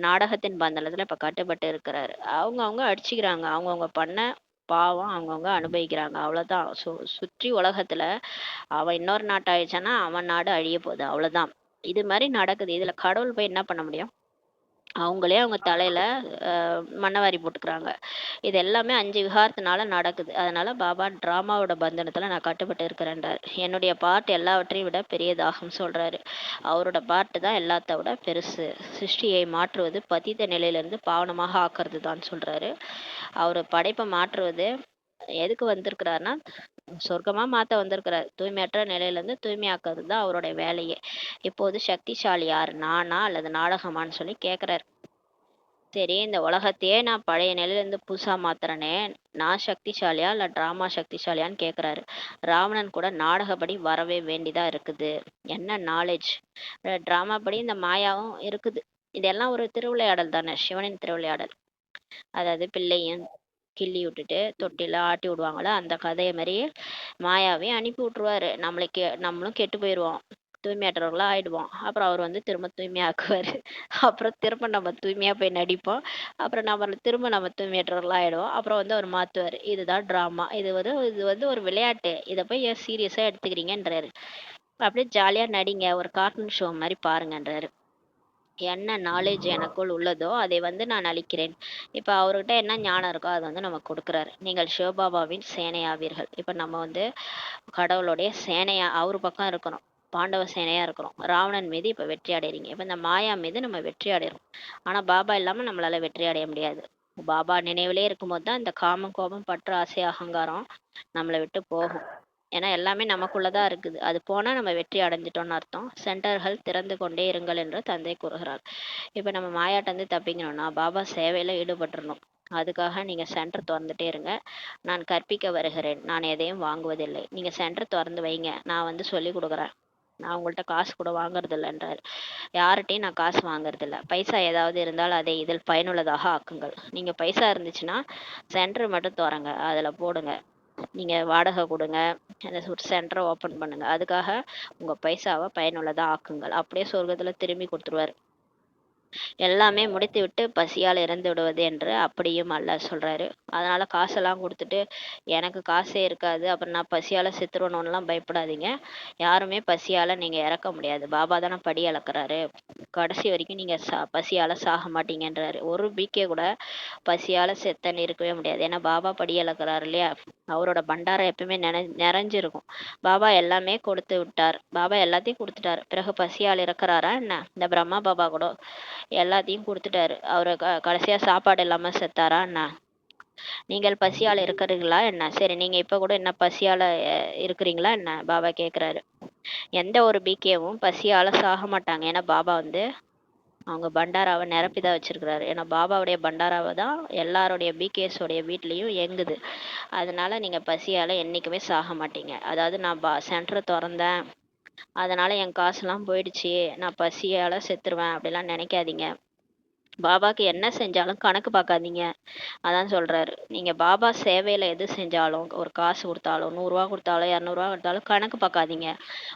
நாடகத்தின் பந்தனத்துல இப்ப கட்டுப்பட்டு இருக்கிறாரு. அவங்கவுங்க அடிச்சுக்கிறாங்க. அவங்கவுங்க பண்ண பாவம் அவங்கவுங்க அனுபவிக்கிறாங்க. அவ்வளவுதான். சுற்றி உலகத்துல அவன் இன்னொரு நாட்டு ஆயிடுச்சானா அவன் நாடு அழிய போகுது. அவ்வளவுதான். இது மாதிரி நடக்குது. இதுல கடவுள் போய் என்ன பண்ண முடியும்? அவங்களே அவங்க தலையில மண்ணவாரி போட்டுக்கிறாங்க. இது எல்லாமே 5 விகாரத்தினால நடக்குது. அதனால பாபா டிராமாவோட பந்தனத்துல நான் கட்டுப்பட்டு இருக்கிறேன்றாரு. என்னுடைய பாட்டு எல்லாவற்றையும் விட பெரியதாகும் சொல்றாரு. அவரோட பாட்டு தான் எல்லாத்த விட பெருசு. சிருஷ்டியை மாற்றுவது பதித்த நிலையிலிருந்து பாவனமாக ஆக்குறது தான் சொல்றாரு. அவரு படைப்பை மாற்றுவது எதுக்கு வந்திருக்கிறாருன்னா சொர்க்கமா மாத்த வந்திருக்கிறார். தூய்மையற்ற நிலையில இருந்து தூய்மையாக்குறது தான் அவருடைய வேலையே. இப்போது சக்திசாலி யாரு, நானா அல்லது நாடகமான்னு சொல்லி கேக்குறாரு. சரி, இந்த உலகத்தையே நான் பழைய நிலையில இருந்து புதுசா மாத்துறேனே, நான் சக்திசாலியா இல்ல டிராமா சக்திசாலியான்னு கேக்குறாரு. ராவணன் கூட நாடகப்படி வரவே வேண்டிதா இருக்குது. என்ன நாலேஜ்! டிராமா படி இந்த மாயாவும் இருக்குது. இதெல்லாம் ஒரு திருவிளையாடல் தானே, சிவனின் திருவிளையாடல். அதாவது பிள்ளையும் கிள்ளி விட்டுட்டு தொட்டில ஆட்டி விடுவாங்கல்ல, அந்த கதையை மாதிரியே மாயாவையும் அனுப்பி விட்டுருவாரு. நம்மளும் கெட்டு போயிடுவோம், தூய்மையற்றவர்களா ஆயிடுவோம். அப்புறம் அவர் வந்து திரும்ப தூய்மையாக்குவாரு. அப்புறம் திரும்ப நம்ம தூய்மையா போய் நடிப்போம். அப்புறம் நம்ம தூய்மையற்றவர்களா ஆயிடுவோம். அப்புறம் வந்து அவர் மாத்துவாரு. இதுதான் டிராமா. இது வந்து ஒரு விளையாட்டு. இதை போய் ஏன் சீரியஸா எடுத்துக்கிறீங்கன்றாரு. அப்படியே ஜாலியா நடிங்க, ஒரு கார்ட்டூன் ஷோ மாதிரி பாருங்கன்றாரு. என்ன நாலேஜ் எனக்குள் உள்ளதோ அதை வந்து நான் அளிக்கிறேன். இப்ப அவர்கிட்ட என்ன ஞானம் இருக்கோ அதை வந்து நமக்கு கொடுக்குறாரு. நீங்கள் சிவபாபாவின் சேனையாவீர்கள். இப்ப நம்ம வந்து கடவுளுடைய சேனையா அவர் பக்கம் இருக்கணும். பாண்டவ சேனையா இருக்கிறோம். ராவணன் மீது இப்ப வெற்றி அடைறீங்க. இப்ப இந்த மாயா மீது நம்ம வெற்றி அடைறோம். ஆனா பாபா இல்லாம நம்மளால வெற்றி அடைய முடியாது. பாபா நினைவிலே இருக்கும்போது தான் இந்த காமம், கோபம், பற்று, ஆசை, அகங்காரம் நம்மளை விட்டு போகும். ஏன்னா எல்லாமே நமக்குள்ளதான் இருக்குது. அது போனா நம்ம வெற்றி அடைஞ்சிட்டோம்னு அர்த்தம். சென்டர்கள் திறந்து கொண்டே இருங்கள் என்று தந்தை கூறுகிறார். இப்ப நம்ம மாயாட்ட இருந்து தப்பிக்கணும்னா பாபா சேவையில ஈடுபட்டுறணும். அதுக்காக நீங்க சென்டர் திறந்துட்டே இருங்க. நான் கற்பிக்க வருகிறேன், நான் எதையும் வாங்குவதில்லை. நீங்க சென்டர் திறந்து வைங்க, நான் வந்து சொல்லி கொடுக்குறேன். நான் உங்கள்கிட்ட காசு கூட வாங்குறது இல்லைன்றாரு. யார்கிட்டையும் நான் காசு வாங்குறது இல்லை. பைசா ஏதாவது இருந்தால் அதை இதில் பயனுள்ளதாக ஆக்குங்கள். நீங்க பைசா இருந்துச்சுன்னா சென்டர் மட்டும் திறங்க, அதுல போடுங்க. நீங்க வாடகை கொடுங்க, அந்த சென்டரை ஓபன் பண்ணுங்க. அதுக்காக உங்க பைசாவை பயனுள்ளதா ஆக்குங்கள். அப்படியே சொர்க்கத்துல திரும்பி கொடுத்துருவாரு. எல்லாமே முடித்து விட்டு பசியால் இறந்து விடுவது என்று அப்படியும் அல்ல சொல்றாரு. அதனால காசெல்லாம் கொடுத்துட்டு எனக்கு காசே இருக்காது, அப்புறம் நான் பசியால செத்துருவணும்லாம் பயப்படாதீங்க. யாருமே பசியால நீங்க இறக்க முடியாது. பாபா தானே படி அளக்குறாரு. கடைசி வரைக்கும் நீங்க பசியால சாக மாட்டீங்கன்றாரு. ஒரு பிகே கூட பசியால செத்தன்னு இருக்கவே முடியாது. ஏன்னா பாபா படி அளக்குறாரு இல்லையா? அவரோட பண்டாரம் எப்பவுமே நிறைஞ்சிருக்கும். பாபா எல்லாமே கொடுத்து விட்டார். பாபா எல்லாத்தையும் கொடுத்துட்டாரு. பிறகு பசியால் இறக்குறாரா என்ன? இந்த பிரம்மா பாபா கூட எல்லாத்தையும் கொடுத்துட்டாரு. அவரு கடைசியா சாப்பாடு இல்லாம செத்தாரா என்ன? நீங்கள் பசியால இருக்கிறீங்களா என்ன? சரி, நீங்க இப்ப கூட என்ன பசியால இருக்கிறீங்களா என்ன? பாபா கேக்குறாரு. எந்த ஒரு பிகேவும் பசியால சாக மாட்டாங்க. ஏன்னா பாபா வந்து அவங்க பண்டாராவை நிரப்பிதான் வச்சிருக்கிறாரு. ஏன்னா பாபாவுடைய பண்டாராவை தான் எல்லாருடைய பிகேஸோடைய வீட்லயும் இயங்குது. அதனால நீங்க பசியால என்னைக்குமே சாக மாட்டீங்க. அதாவது நான் சென்டரை திறந்தேன், அதனால என் காசுலாம் போயிடுச்சு, நான் பசியால செத்துருவேன் அப்படிலாம் நினைக்காதீங்க. பாபாக்கு என்ன செஞ்சாலும் கணக்கு பார்க்காதீங்க. அதான் சொல்றாரு. நீங்க பாபா சேவையில எது செஞ்சாலும், ஒரு காசு கொடுத்தாலும், 100 ரூபா கொடுத்தாலும், 200 ரூபா கொடுத்தாலும் கணக்கு பார்க்காதீங்க.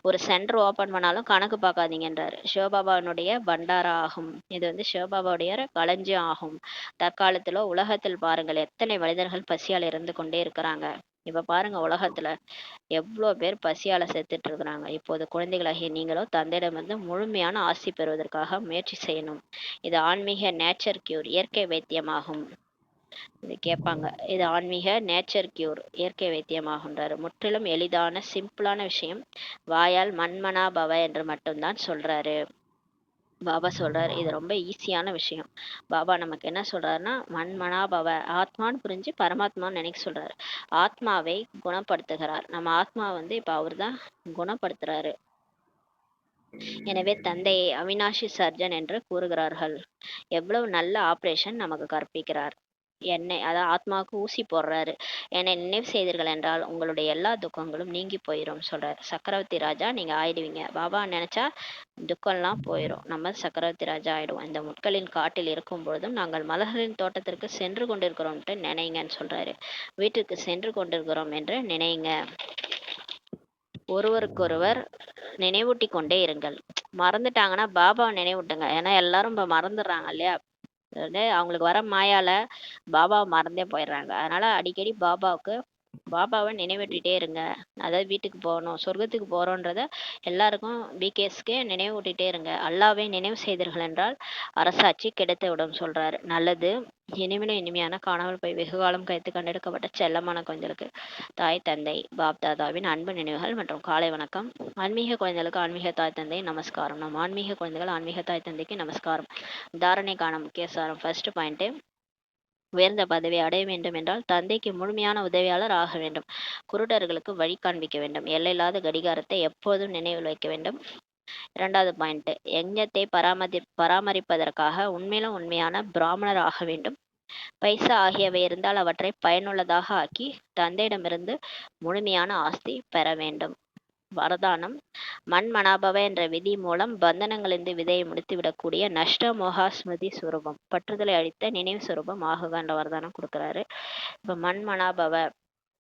ஒரு சென்டர் ஓபன் பண்ணாலும் கணக்கு பார்க்காதீங்கன்றாரு. சிவபாபாவினுடைய பண்டாரா ஆகும். இது வந்து சிவபாபாவுடைய களஞ்சியம் ஆகும். தற்காலத்துல உலகத்தில் பாருங்கள் எத்தனை மனிதர்கள் பசியால் இருந்து கொண்டே இருக்கிறாங்க. இப்ப பாருங்க உலகத்துல எவ்வளோ பேர் பசியால செத்துட்டு இருக்கிறாங்க. இப்போது குழந்தைகளாகிய நீங்களோ தந்தையிடமிருந்து முழுமையான ஆசி பெறுவதற்காக முயற்சி செய்யணும். இது ஆன்மீக நேச்சர் கியூர், இயற்கை வைத்தியமாகும். இது கேட்பாங்க, இது ஆன்மீக நேச்சர் கியூர், இயற்கை வைத்தியமாகுன்றாரு. முற்றிலும் எளிதான சிம்பிளான விஷயம். வாயால் மண்மனா பவ என்று மட்டும்தான் சொல்றாரு. பாபா சொல்றாரு இது ரொம்ப ஈஸியான விஷயம். பாபா நமக்கு என்ன சொல்றாருன்னா, மண்மனாபவ, ஆத்மான்னு புரிஞ்சு பரமாத்மான்னு நினைக்க சொல்றாரு. ஆத்மாவை குணப்படுத்துகிறார். நம்ம ஆத்மா வந்து இப்ப அவர் தான் குணப்படுத்துறாரு. எனவே தந்தையை அவினாஷி சர்ஜன் என்று கூறுகிறார்கள். எவ்வளவு நல்ல ஆபரேஷன் நமக்கு கற்பிக்கிறார். என்னை அதாவது ஆத்மாவுக்கு ஊசி போடுறாரு. என்னை நினைவு செய்தீர்கள் என்றால் உங்களுடைய எல்லா துக்கங்களும் நீங்கி போயிடும் சொல்றாரு. சக்கரவர்த்தி ராஜா நீங்க ஆயிடுவீங்க. பாபா நினைச்சா துக்கம்லாம் போயிடும். நம்ம சக்கரவர்த்தி ராஜா ஆயிடுவோம். இந்த முட்களின் காட்டில் இருக்கும் பொழுதும் நாங்கள் மலர்களின் தோட்டத்திற்கு சென்று கொண்டிருக்கிறோம்ட்டு நினைங்கன்னு சொல்றாரு. வீட்டுக்கு சென்று கொண்டிருக்கிறோம் என்று நினைங்க. ஒருவருக்கொருவர் நினைவூட்டி கொண்டே இருங்கள். மறந்துட்டாங்கன்னா பாபாவை நினைவூட்டுங்க. ஏன்னா எல்லாரும் இப்ப மறந்துடுறாங்க இல்லையா? அவங்களுக்கு வர மாயால பாபாவை மறந்தே போயிடுறாங்க. அதனால அடிக்கடி பாபாவை நினைவூட்டிட்டே இருங்க. அதாவது வீட்டுக்கு போகணும், சொர்க்கத்துக்கு போறோன்றத எல்லாருக்கும் பிகேஸ்க்கு நினைவூட்டிட்டே இருங்க. அல்லாவை நினைவு செய்தீர்கள் என்றால் அரசாட்சி கிடைத்து விடும் சொல்றாரு. நல்லது. இனிமையிலும் இனிமையான காணாமல் போய் வெகுகாலம் கழித்து கண்டெடுக்கப்பட்ட செல்லமான குழந்தைகளுக்கு தாய் தந்தை பாப் தாதாவின் அன்பு நினைவுகள் மற்றும் காலை வணக்கம். ஆன்மீக குழந்தைகளுக்கு ஆன்மீக தாய் தந்தை நமஸ்காரம். நம் ஆன்மீக குழந்தைகள் ஆன்மீக தாய் தந்தைக்கு நமஸ்காரம். தாரணைக்கான முக்கிய சாரம். ஃபர்ஸ்ட் பாயிண்ட், உயர்ந்த பதவி அடைய வேண்டும் என்றால் தந்தைக்கு முழுமையான உதவியாளர் ஆக வேண்டும். குருடர்களுக்கு வழி காண்பிக்க வேண்டும். எல்லையில்லாத கடிகாரத்தை எப்போதும் நினைவில் வைக்க வேண்டும். இரண்டாவது பாயிண்ட், யஜ்ஞத்தை பராமரிப்பதற்காக உண்மையிலும் உண்மையான பிராமணர் ஆக வேண்டும். பைசா ஆகியவை இருந்தால் அவற்றை பயனுள்ளதாக ஆக்கி தந்தையிடமிருந்து முழுமையான ஆஸ்தி பெற வேண்டும். வரதானம், மண்மனாபவ என்ற விதி மூலம் பந்தனங்களிலிருந்து விதையை முடித்துவிடக்கூடிய நஷ்ட மோகா ஸ்மிருதி சுரூபம், பற்றுதலை அழித்த நினைவு சுரூபம் ஆகுக என்ற வரதானம் கொடுக்குறாரு. இப்ப மண்மனாபவ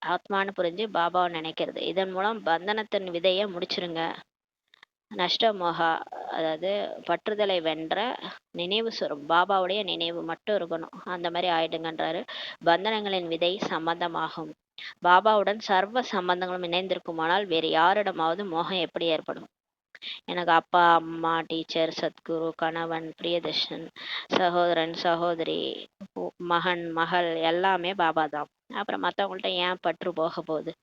ஆத்மானு புரிஞ்சு பாபாவை நினைக்கிறது. இதன் மூலம் பந்தனத்தின் விதையை முடிச்சிருங்க. நஷ்டமோகா அதாவது பற்றுதலை வென்ற நினைவு சுரம், பாபாவுடைய நினைவு மட்டும் இருக்கணும். அந்த மாதிரி ஆயிடுங்கன்றாரு. பந்தனங்களின் விதை சம்பந்தமாகும். பாபாவுடன் சர்வ சம்பந்தங்களும் இணைந்திருக்குமானால் வேறு யாரிடமாவது மோகம் எப்படி ஏற்படும்? எனக்கு அப்பா அம்மா டீச்சர் சத்குரு கணவன் பிரியதர்ஷன் சகோதரன் சகோதரி மகன் மகள் எல்லாமே பாபா தான். அப்புறம் மற்றவங்கள்ட்ட ஏன் பற்று போக போகுது?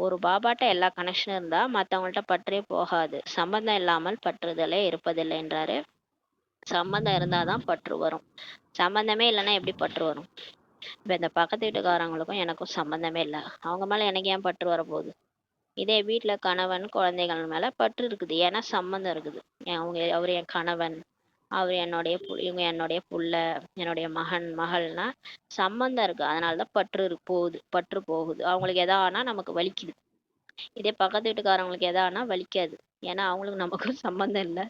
ஒரு பாபாட்ட எல்லா கனெக்ஷனும் இருந்தா மற்றவங்கள்ட்ட பற்றே போகாது. சம்பந்தம் இல்லாமல் பற்றுதலே இருப்பதில்லை என்றாரு. சம்பந்தம் இருந்தாதான் பற்று வரும். சம்பந்தமே இல்லைன்னா எப்படி பற்று வரும்? இப்ப இந்த பக்கத்து வீட்டுக்காரங்களுக்கும் எனக்கும் சம்பந்தமே இல்லை, அவங்க மேல எனக்கு ஏன் பற்று வரப்போகுது? இதே வீட்டுல கணவன் குழந்தைகள் மேல பற்று இருக்குது. ஏன்னா சம்பந்தம் இருக்குது. அவர் என் கணவன், அவர் என்னுடைய இவங்க என்னுடைய புள்ள, என்னுடைய மகன் மகள்னா சம்பந்தம் இருக்கு. அதனாலதான் பற்று போகுது. அவங்களுக்கு எதானா நமக்கு வலிக்குது. இதே பக்கத்து வீட்டுக்காரவங்களுக்கு எதானா வலிக்காது. ஏன்னா அவங்களுக்கு நமக்கும் சம்பந்தம் இல்லை.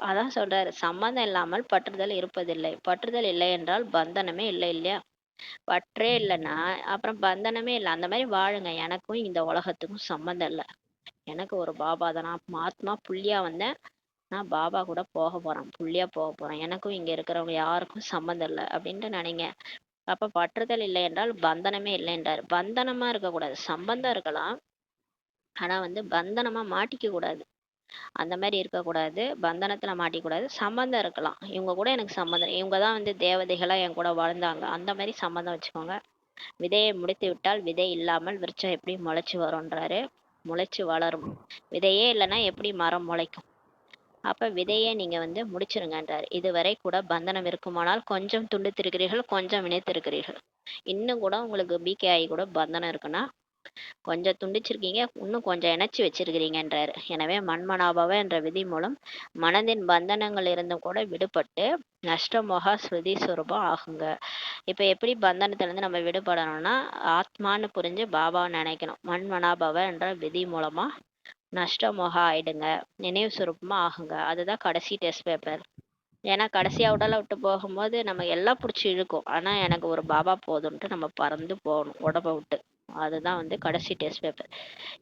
அதான் சொல்றாரு, சம்பந்தம் இல்லாமல் பற்றுதல் இருப்பதில்லை. பற்றுதல் இல்லை என்றால் பந்தனமே இல்லை இல்லையா? பற்றே இல்லைன்னா அப்புறம் பந்தனமே இல்லை. அந்த மாதிரி வாழுங்க. எனக்கும் இந்த உலகத்துக்கும் சம்மந்தம் இல்லை. எனக்கு ஒரு பாபா தான். நான் ஆத்மா புள்ளியா வந்தேன். நான் பாபா கூட போக போறேன், புள்ளியா போக போறேன். எனக்கும் இங்க இருக்கிறவங்க யாருக்கும் சம்மந்தம் இல்லை அப்படின்ட்டு நினைங்க. அப்ப பற்றுதல் இல்லை என்றால் பந்தனமே இல்லை என்றாரு. பந்தனமா இருக்கக்கூடாது, சம்பந்தம் இருக்கலாம். ஆனா வந்து பந்தனமா மாட்டிக்க கூடாது. அந்த மாதிரி இருக்கக்கூடாது. பந்தனத்துல மாட்டிக்கூடாது. சம்பந்தம் இருக்கலாம். இவங்க கூட எனக்கு சம்மந்தம், இவங்க தான் வந்து தேவதைகளா என் கூட வாழ்ந்தாங்க, அந்த மாதிரி சம்மந்தம் வச்சுக்கோங்க. விதையை முடித்து விட்டால் விதை இல்லாமல் விருட்சம் எப்படி முளைச்சு வரும்ன்றாரு. முளைச்சு வளரும். விதையே இல்லைன்னா எப்படி மரம் முளைக்கும்? அப்ப விதையை நீங்க வந்து முடிச்சிருங்கன்றாரு. இதுவரை கூட பந்தனம் இருக்குமானால் கொஞ்சம் துண்டித்திருக்கிறீர்கள், கொஞ்சம் இணைத்திருக்கிறீர்கள். இன்னும் கூட உங்களுக்கு பிகே ஆகி கூட பந்தனம் இருக்குன்னா கொஞ்சம் துண்டிச்சிருக்கீங்க, இன்னும் கொஞ்சம் இணைச்சி வச்சிருக்கிறீங்கன்றாரு. எனவே மண்மனாபவ என்ற விதி மூலம் மனதின் பந்தனங்கள் இருந்தும் கூட விடுபட்டு நஷ்டமோகா ஸ்ருதி சுரூபம் ஆகுங்க. இப்ப எப்படி பந்தனத்துல இருந்து நம்ம விடுபடணும்னா, ஆத்மான்னு புரிஞ்சு பாபாவை நினைக்கணும். மண்மனாபவ என்ற விதி மூலமா நஷ்டமோகா ஆயிடுங்க, நினைவு சுரூபமா ஆகுங்க. அதுதான் கடைசி டெஸ்ட் பேப்பர். ஏன்னா கடைசியா உடலை விட்டு போகும்போது நம்ம எல்லாம் பிடிச்சி இழுக்கும். ஆனா எனக்கு ஒரு பாபா போதும்ன்ட்டு நம்ம பறந்து போகணும் உடம்ப விட்டு. அதுதான் வந்து கடைசி டெஸ்ட் பேப்பர்.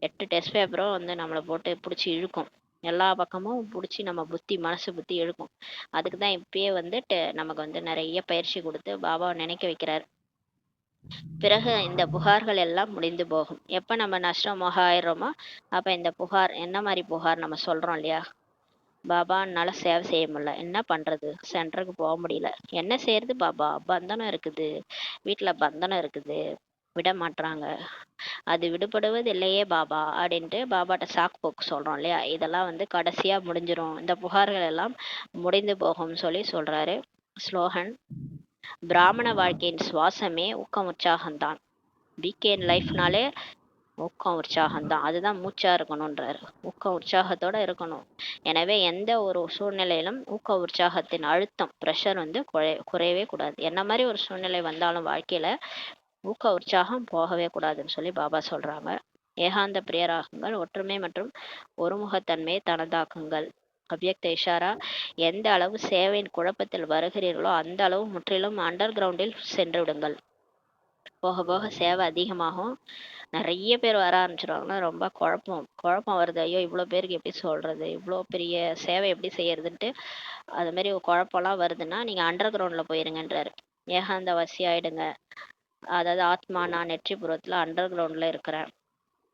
8 டெஸ்ட் பேப்பரும் வந்து நம்மளை போட்டு பிடிச்சி இழுக்கும். எல்லா பக்கமும் பிடிச்சி நம்ம மனசு புத்தி இழுக்கும். அதுக்கு தான் இப்பயே வந்து நமக்கு வந்து நிறைய பயிற்சி கொடுத்து பாபாவை நினைக்க வைக்கிறாரு. பிறகு இந்த புகார்கள் எல்லாம் முடிந்து போகும். எப்போ நம்ம நஷ்டமாக ஆயிடுறோமோ அப்போ இந்த புகார் என்ன மாதிரி புகார் நம்ம சொல்கிறோம் இல்லையா, பாபா என்னால் சேவை செய்ய முடியல, என்ன பண்ணுறது, சென்டருக்கு போக முடியல, என்ன செய்யறது பாபா, பந்தனம் இருக்குது, வீட்டில் பந்தனம் இருக்குது, விட மாட்றாங்க, அது விடுபடுவது இல்லையே பாபா அப்படின்ட்டு பாபாட்ட சாக்கு போக்கு சொல்கிறோம் இல்லையா, இதெல்லாம் கடைசியாக முடிஞ்சிரும், இந்த புகார்கள் எல்லாம் முடிந்து போகும்னு சொல்லி சொல்கிறாரு. ஸ்லோகன்: பிராமண வாழ்க்கையின் சுவாசமே ஊக்கம் உற்சாகம்தான். பிகேன் லைஃப்னாலே ஊக்கம் உற்சாகம்தான், அதுதான் மூச்சா இருக்கணும்ன்றாரு. ஊக்கம் உற்சாகத்தோட இருக்கணும். எனவே எந்த ஒரு சூழ்நிலையிலும் ஊக்க உற்சாகத்தின் அழுத்தம், ப்ரெஷர் குறையவே கூடாது. என்ன மாதிரி ஒரு சூழ்நிலை வந்தாலும் வாழ்க்கையில ஊக்க உற்சாகம் போகவே கூடாதுன்னு சொல்லி பாபா சொல்றாங்க. ஏகாந்த பிரியராகுங்கள், ஒற்றுமை மற்றும் ஒருமுகத்தன்மையை தனதாக்குங்கள். அவ்யக்த இஷாரா: எந்த அளவு சேவையின் குழப்பத்தில் வருகிறீர்களோ அந்த அளவு முற்றிலும் அண்டர் கிரவுண்டில் சென்று விடுங்கள். போக போக சேவை அதிகமாகும், நிறைய பேர் வர ஆரம்பிச்சிருவாங்கன்னா ரொம்ப குழப்பம் வருது. ஐயோ இவ்வளோ பேருக்கு எப்படி சொல்கிறது, இவ்வளோ பெரிய சேவை எப்படி செய்யறதுன்ட்டு அது மாதிரி குழப்பம்லாம் வருதுன்னா நீங்கள் அண்டர் கிரவுண்டில் போயிருங்கன்றாரு. ஏகாந்த வசி ஆயிடுங்க. அதாவது ஆத்மா நான் நெற்றிபுரத்தில் அண்டர் கிரவுண்டில் இருக்கிறேன்.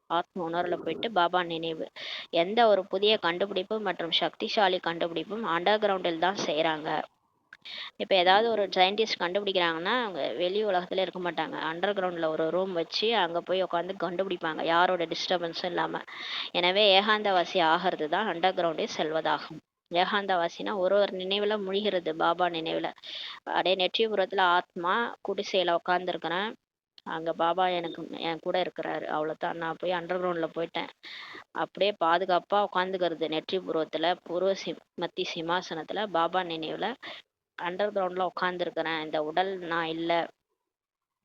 ஆத்ம உணர்வில் போயிட்டு பாபா நினைவு. எந்த ஒரு புதிய கண்டுபிடிப்பு மற்றும் சக்திசாலி கண்டுபிடிப்பும் அண்டர் கிரவுண்டில் தான் செய்கிறாங்க. இப்போ ஏதாவது ஒரு சயின்டிஸ்ட் கண்டுபிடிக்கிறாங்கன்னா அவங்க வெளி உலகத்துல இருக்க மாட்டாங்க, அண்டர் கிரவுண்டில் ஒரு ரூம் வச்சு அங்கே போய் உட்காந்து கண்டுபிடிப்பாங்க, யாரோட டிஸ்டர்பன்ஸும் இல்லாமல். எனவே ஏகாந்தவாசி ஆகிறது தான் அண்டர் கிரவுண்டே செல்வதாகும். ஏகாந்தவாசினா ஒரு நினைவில் முழிகிறது, பாபா நினைவில். அப்படியே நெற்றிபுரத்தில் ஆத்மா குடிசையில் உட்காந்துருக்கிறேன், அங்கே பாபா எனக்கு என் கூட இருக்கிறாரு, அவ்வளோதான். நான் போய் அண்டர் கிரவுண்டில் போயிட்டேன். அப்படியே பாதுகாப்பாக உட்காந்துக்கிறது நெற்றிபுரத்தில் மத்தி சிம்மாசனத்தில் பாபா நினைவில் அண்டர் கிரவுண்டில் உட்காந்துருக்கிறேன், இந்த உடல் நான் இல்லை.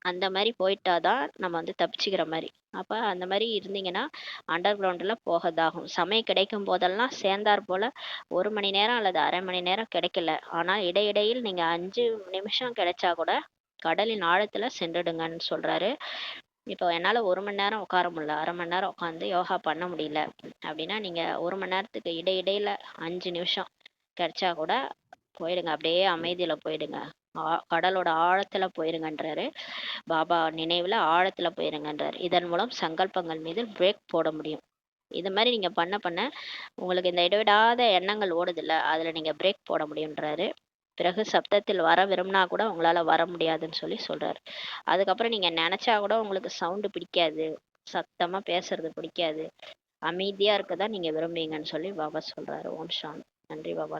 அந்த மாதிரி போயிட்டாதான் நம்ம தப்பிச்சுக்கிற மாதிரி. அப்போ அந்த மாதிரி இருந்தீங்கன்னா அண்டர் கிரவுண்டில் போகதாகும். சமயம் கிடைக்கும் போதெல்லாம் சேர்ந்தார் போல் 1 மணி நேரம் அல்லது அரை மணி நேரம் கிடைக்கல, ஆனால் இடையிடையில் நீங்கள் 5 நிமிஷம் கிடைச்சா கூட கடலின் ஆழத்தில் சென்றுடுங்கன்னு சொல்கிறாரு. இப்போ என்னால் 1 மணி நேரம் உட்கார முடியல, அரை மணி நேரம் உட்காந்து யோகா பண்ண முடியல அப்படின்னா நீங்கள் 1 மணி நேரத்துக்கு இடையிடையில் 5 நிமிஷம் கிடைச்சா கூட போயிடுங்க, அப்படியே அமைதியில் போயிடுங்க, கடலோட ஆழத்தில் போயிருங்கன்றாரு. பாபா நினைவில் ஆழத்தில் போயிருங்கன்றாரு. இதன் மூலம் சங்கல்பங்கள் மீது பிரேக் போட முடியும். இது மாதிரி நீங்கள் பண்ண பண்ண உங்களுக்கு இந்த இடைவிடாத எண்ணங்கள் ஓடுதில்ல, அதில் நீங்கள் பிரேக் போட முடியுன்றாரு. பிறகு சப்தத்தில் வர விரும்பினா கூட உங்களால் வர முடியாதுன்னு சொல்லி சொல்கிறாரு. அதுக்கப்புறம் நீங்கள் நினச்சா கூட உங்களுக்கு சவுண்டு பிடிக்காது, சத்தமாக பேசுறது பிடிக்காது, அமைதியாக இருக்க தான் நீங்கள் விரும்புவீங்கன்னு சொல்லி பாபா சொல்கிறாரு. ஓம் சாந்தி. நன்றி பாபா.